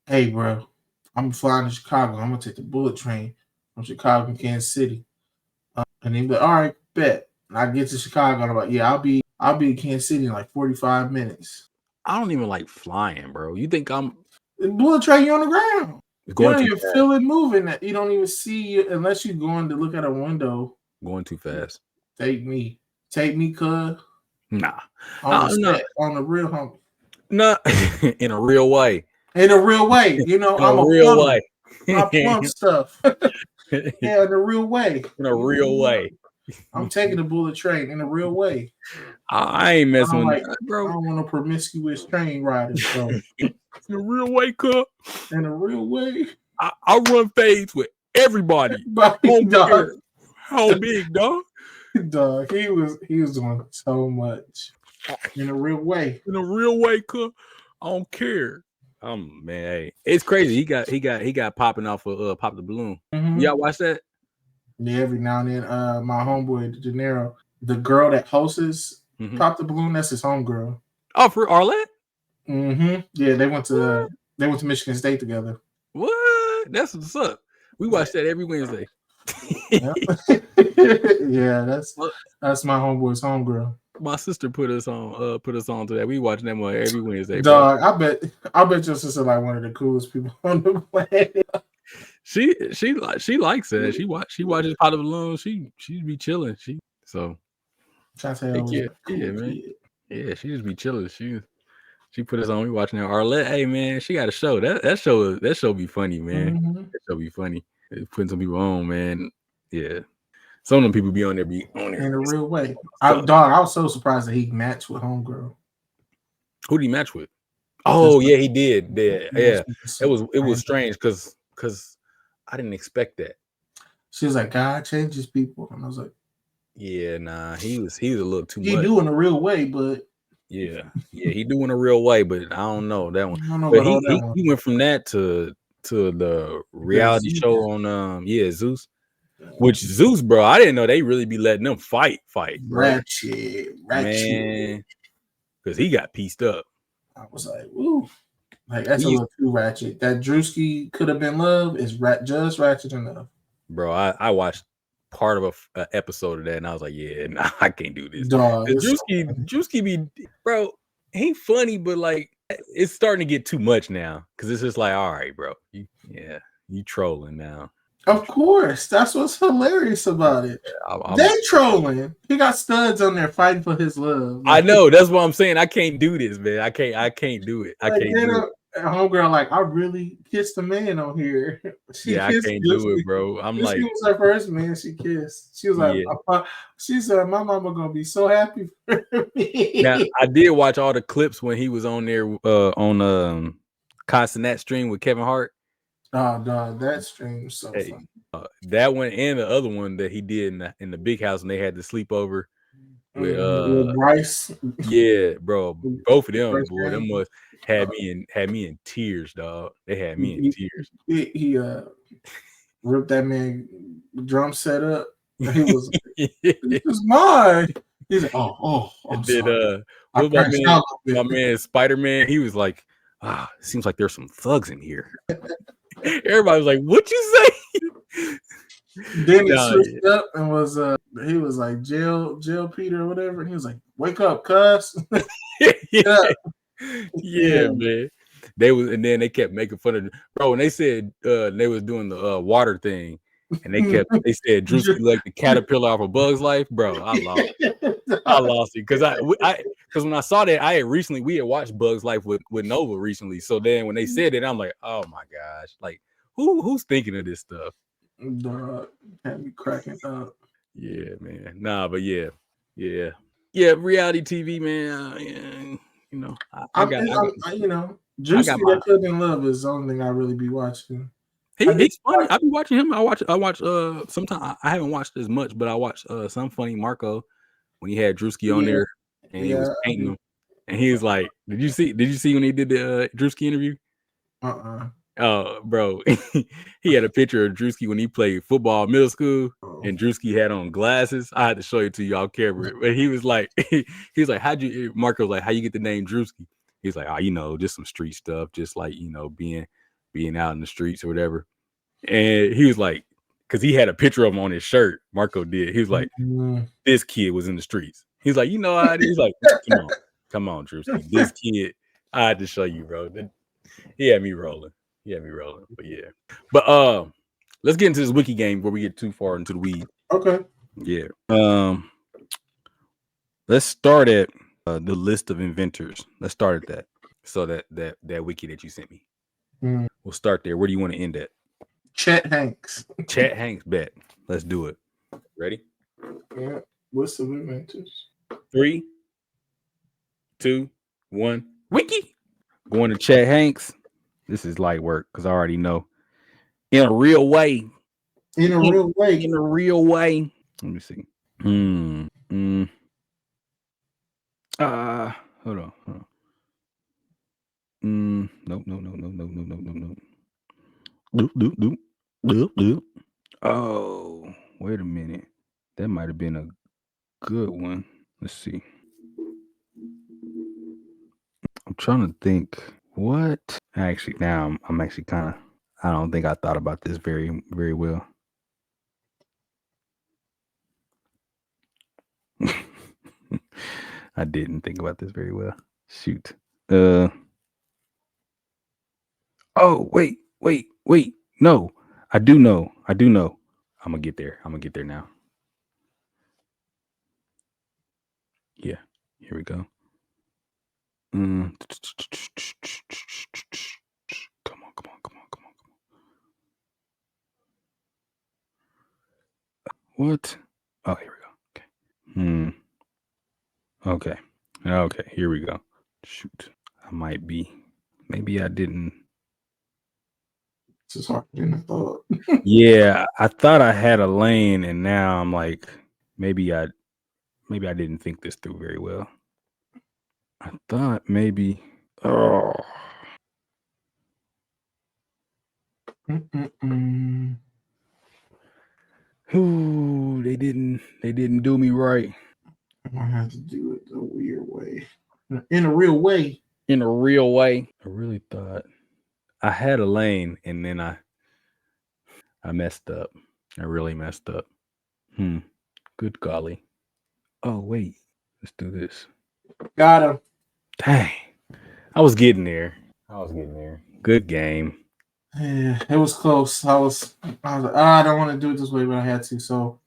hey, bro, I'm flying to Chicago. I'm gonna take the bullet train from Chicago to Kansas City, and they'd be like, all right, bet. And I get to Chicago, and I'm like, yeah, I'll be in Kansas City in like 45 minutes. I don't even like flying, bro. You think I'm the bullet train? You on the ground. You don't even fast. feel it moving. You don't even see it unless you're going to look at a window. Going too fast. Take me, cuz. Nah. On the real homie. No, in a real way. In a real way. You know, I'm a real plumber. Way. I plumb stuff. Yeah, in a real way. In a real way. I'm taking the bullet train in a real way. I ain't messing with that, bro. I don't want a promiscuous train rider. So. In a real way, cuz. In a real way. I run fades with everybody. How big, dog? Dog, he was doing so much. In a real way. In a real way, cuz. I don't care. Man, hey, it's crazy. He got popping off of Pop the Balloon. Mm-hmm. Y'all watch that? Yeah, every now and then. My homeboy De Niro, the girl that hosts Pop the Balloon, that's his homegirl. Oh, for Arlette? Mm-hmm. Yeah, they went to Michigan State together. What? That's what's up. We watch that every Wednesday. Yeah, that's my homeboy's homegirl. My sister put us on to that. We watching them every Wednesday. Dog, bro. I bet your sister like one of the coolest people on the planet. She likes it. She watches Pot of Balloon. She be chilling. Man. Yeah, she just be chilling. She put us on. We watching that. Arlette, hey man, she got a show. That show be funny, man. Mm-hmm. That show be funny. It's putting some people on, man. Yeah. Some of them people be on there in a real way. I was so surprised that he matched with homegirl. Who did he match with? Oh yeah, he did. Yeah. It was strange because I didn't expect that. She was like, God changes people, and I was like, yeah, nah, he was a little too much. He do in a real way, but yeah, he do in a real way, but I don't know that one. I don't know he went from that to the reality show on Zeus. Which Zeus, bro, I didn't know they really be letting them fight, bro. Ratchet, man, because he got pieced up. I was like, "Woo!" Like that's a little too ratchet. That Drewski could have been love is just ratchet enough, bro. I watched part of an episode of that, and I was like, "Yeah, nah, I can't do this." Dog, Drewski be, bro. He funny, but like it's starting to get too much now because it's just like, all right, bro, you trolling now. Of course, that's what's hilarious about it. They trolling. He got studs on there fighting for his love. I know. That's what I'm saying. I can't do this, man. I can't do it. I can't do it. Homegirl, like I really kissed a man on here. I can't do it, bro. I'm like, she was her first man she kissed. She was like, she said, my mama gonna be so happy for me. Now I did watch all the clips when he was on there on Constant That stream with Kevin Hart. Oh, dog, that stream was so funny. That one and the other one that he did in the big house, and they had the sleepover with Bryce. Yeah, bro, both of them, boy, them was had me in tears, dog. They had me in tears. He ripped that man drum set up. He was this is mine. He's like, I'm sorry. My man Spider-Man, he was like, it seems like there's some thugs in here. Everybody was like, "What you say?" Then he switched up and was he was like jail Peter or whatever, and he was like, "Wake up, cuz." Yeah, man. And then they kept making fun of him. Bro, when they said they was doing the water thing, and they said Drewski like the caterpillar off of Bug's Life, bro. I lost it because because when I saw that, we had watched Bug's Life with Nova recently. So then when they said it, I'm like, oh my gosh, like who's thinking of this stuff? Dog, had me cracking up. Yeah, man. Nah, but yeah. Reality TV, man. You know, Drewski that Could in Love is the only thing I really be watching. He's funny. I be watching him. I watch. Sometimes I haven't watched as much, but I watched some funny Marco when he had Drewski on there and he was painting him, and he was like, "Did you see when he did the Drewski interview?" Oh, bro, he had a picture of Drewski when he played football in middle school, and Drewski had on glasses. I had to show it to y'all, camera. But he was like, Marco was like, how you get the name Drewski? He's like, oh, just some street stuff, just like being out in the streets or whatever. And he was like, because he had a picture of him on his shirt. Marco did. He was like, this kid was in the streets. He's like, how it is. He's like, come on, Drewski. This kid, I had to show you, bro. He had me rolling. But yeah. But let's get into this wiki game before we get too far into the weed. Okay. Yeah. Let's start at the list of inventors. Let's start at that. So that wiki that you sent me. We'll start there. Where do you want to end at? Chet Hanks. Chet Hanks, bet. Let's do it. Ready? Yeah. List of inventors. 3, 2, 1. Wiki. Going to Chet Hanks. This is light work because I already know. In a real way. In a real way. Let me see. Hold on. No. Oh, wait a minute. That might have been a good one. Let's see. I'm trying to think. What? Actually, now I'm actually kind of. I don't think I thought about this very, very well. I didn't think about this very well. Shoot. Oh, wait. No, I do know. I'm gonna get there. Now. Yeah. Here we go. Come on. What? Oh, here we go. Okay. Okay, here we go. Shoot. Maybe I didn't. This is harder than I thought. Yeah, I thought I had a lane, and now I'm like, maybe I didn't think this through very well. I thought maybe. Oh. Ooh, they didn't do me right. I might have to do it a weird way. In a real way. I really thought I had a lane, and then I messed up. I really messed up. Good golly. Oh, wait. Let's do this. Got him. Dang. I was getting there. Good game. Yeah, it was close. I was like, I don't want to do it this way, but I had to. So,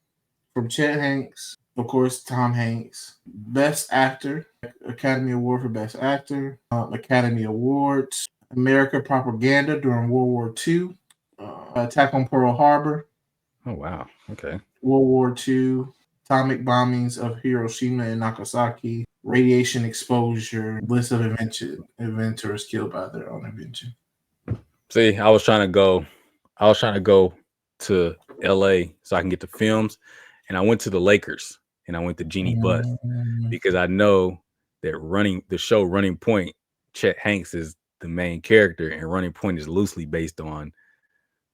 from Chet Hanks, of course, Tom Hanks, Best Actor, Academy Award for Best Actor, Academy Awards, America Propaganda during World War II, Attack on Pearl Harbor. Oh, wow. Okay. World War II, atomic bombings of Hiroshima and Nagasaki, radiation exposure, list of inventors killed by their own invention. See, I was trying to go to LA so I can get the films, and I went to the Lakers and I went to Jeannie Buss because I know that the show Running Point, Chet Hanks is the main character, and Running Point is loosely based on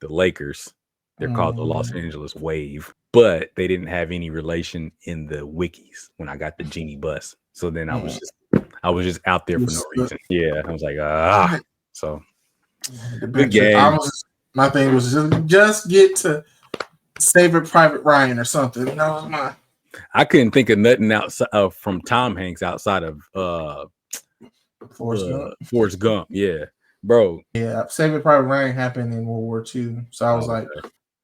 the Lakers. They're called the Los Angeles Wave, but they didn't have any relation in the wikis when I got the Jeannie Buss. So then I was just out there for no reason. Yeah, I was like, so. Good game. My thing was just get to Saving Private Ryan or something. That was my. I couldn't think of nothing outside from Tom Hanks outside of Forrest Gump. Yeah, bro. Yeah, Saving Private Ryan happened in World War II, so I was like,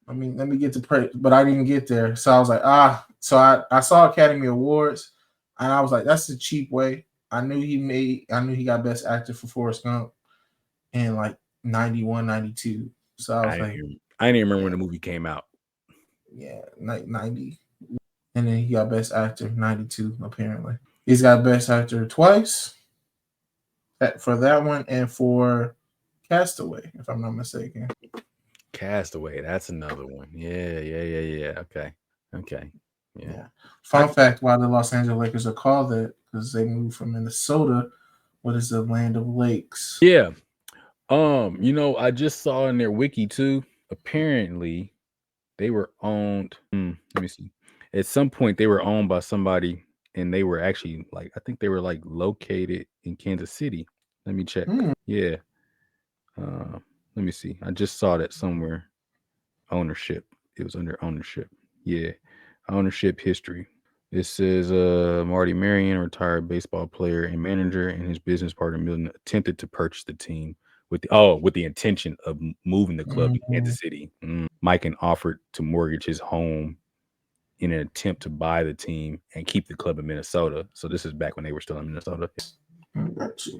I mean, let me get to pray, but I didn't get there. So I was like, So I saw Academy Awards, and I was like, that's the cheap way. I knew he got Best Actor for Forrest Gump in like 91, 92. So I was I didn't even remember when the movie came out. Yeah, 90. And then he got Best Actor 92, apparently. He's got Best Actor twice for that one and for Castaway, if I'm not mistaken. Castaway, that's another one. Yeah. Okay. Yeah. Fun fact: why the Los Angeles Lakers are called that, because they moved from Minnesota, what is the land of lakes? Yeah. I just saw in their wiki too. Apparently, they were owned. Let me see. At some point, they were owned by somebody, and they were actually I think they were located in Kansas City. Let me check. Yeah. Let me see. I just saw that somewhere. Ownership. It was under ownership. Yeah. Ownership history. It says Marty Marion, retired baseball player and manager, and his business partner Milton attempted to purchase the team with the intention of moving the club to Kansas City. Mikan offered to mortgage his home in an attempt to buy the team and keep the club in Minnesota. So this is back when they were still in Minnesota. Got you.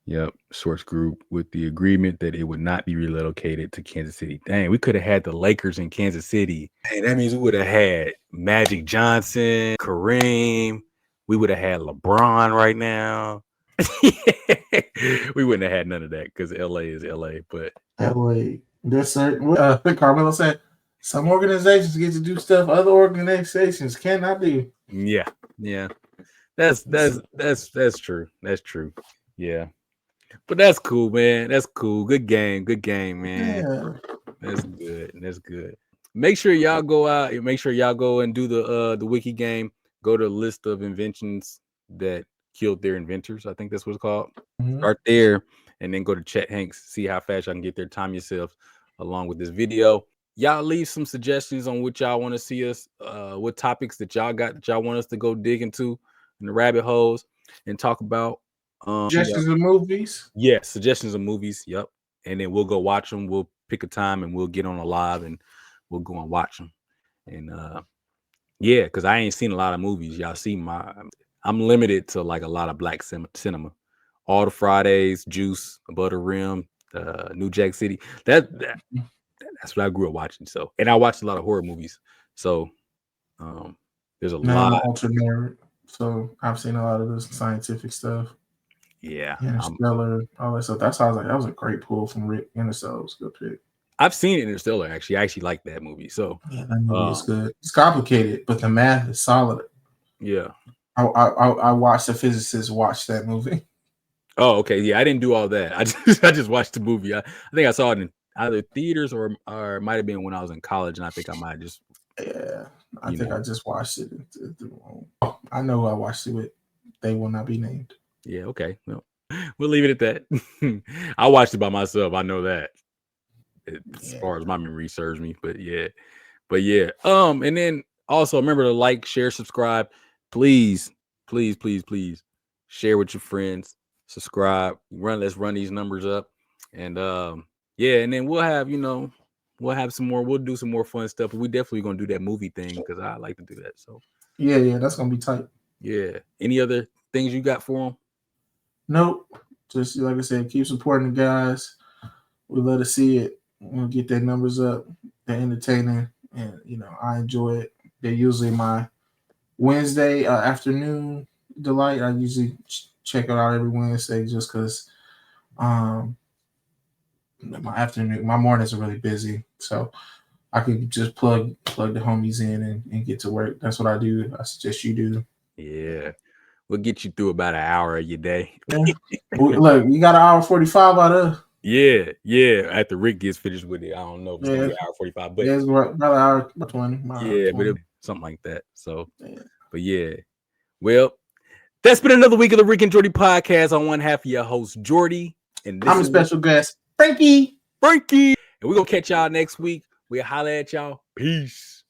Yep. Source group with the agreement that it would not be relocated to Kansas City. Dang, we could have had the Lakers in Kansas City. Dang, that means we would have had Magic Johnson, Kareem. We would have had LeBron right now. We wouldn't have had none of that because LA is LA. But LA, there's certain. Carmelo said some organizations get to do stuff other organizations cannot do. Yeah. That's true. That's true. Yeah. But that's cool, man. That's cool. Good game, man. Yeah. That's good. Make sure y'all go out. Make sure y'all go and do the Wiki Game. Go to the list of inventions that killed their inventors. I think that's what it's called. Start there, and then go to Chet Hanks. See how fast y'all can get there. Time yourself along with this video. Y'all leave some suggestions on what y'all want to see us. What topics that y'all got that y'all want us to go dig into in the rabbit holes and talk about. Suggestions of movies. Yeah, suggestions of movies. Yep. And then we'll go watch them. We'll pick a time and we'll get on a live and we'll go and watch them. And yeah, because I ain't seen a lot of movies. Y'all see I'm limited to a lot of black cinema. All the Fridays, Juice, Butter Rim, New Jack City. That's what I grew up watching. So, and I watched a lot of horror movies. So there's a lot. Alternate. So I've seen a lot of this scientific stuff. Yeah. Interstellar, all that stuff. That's how I was like, that was a great pull from Rick. Interstellar was a good pick. I've seen Interstellar, actually. I actually like that movie. So yeah, that movie is good. It's complicated, but the math is solid. Yeah. I watched a physicist watch that movie. Oh, okay. Yeah, I didn't do all that. I just watched the movie. I think I saw it in either theaters or it might have been when I was in college, and I think I might just. Yeah, I think I just watched it. I know who I watched it with. They will not be named. Yeah. Okay. Well, we'll leave it at that. I watched it by myself. I know that. As far as my memory serves me, but yeah. And then also remember to like, share, subscribe. Please share with your friends. Subscribe. Let's run these numbers up, and and then we'll have some more. We'll do some more fun stuff. But we definitely gonna do that movie thing because I like to do that. So yeah, that's gonna be tight. Yeah. Any other things you got for them? Nope. Just like I said, keep supporting the guys. We love to see it. We'll get their numbers up. They're entertaining, and I enjoy it. They're usually my Wednesday afternoon delight. I usually check it out every Wednesday just because my mornings are really busy, so I could just plug the homies in and get to work. That's what I do. I suggest you do. Yeah. We'll get you through about an hour of your day. Yeah. Look, you got an hour 45 out of. Yeah. After Rick gets finished with it, I don't know if it's gonna be an hour 45, but it's about an hour 20. Yeah, but something like that. So, but yeah. Well, that's been another week of the Rick and Jordy Podcast. On one half of your host, Jordy, and I'm a special guest, Frankie. And we're gonna catch y'all next week. We'll holler at y'all. Peace.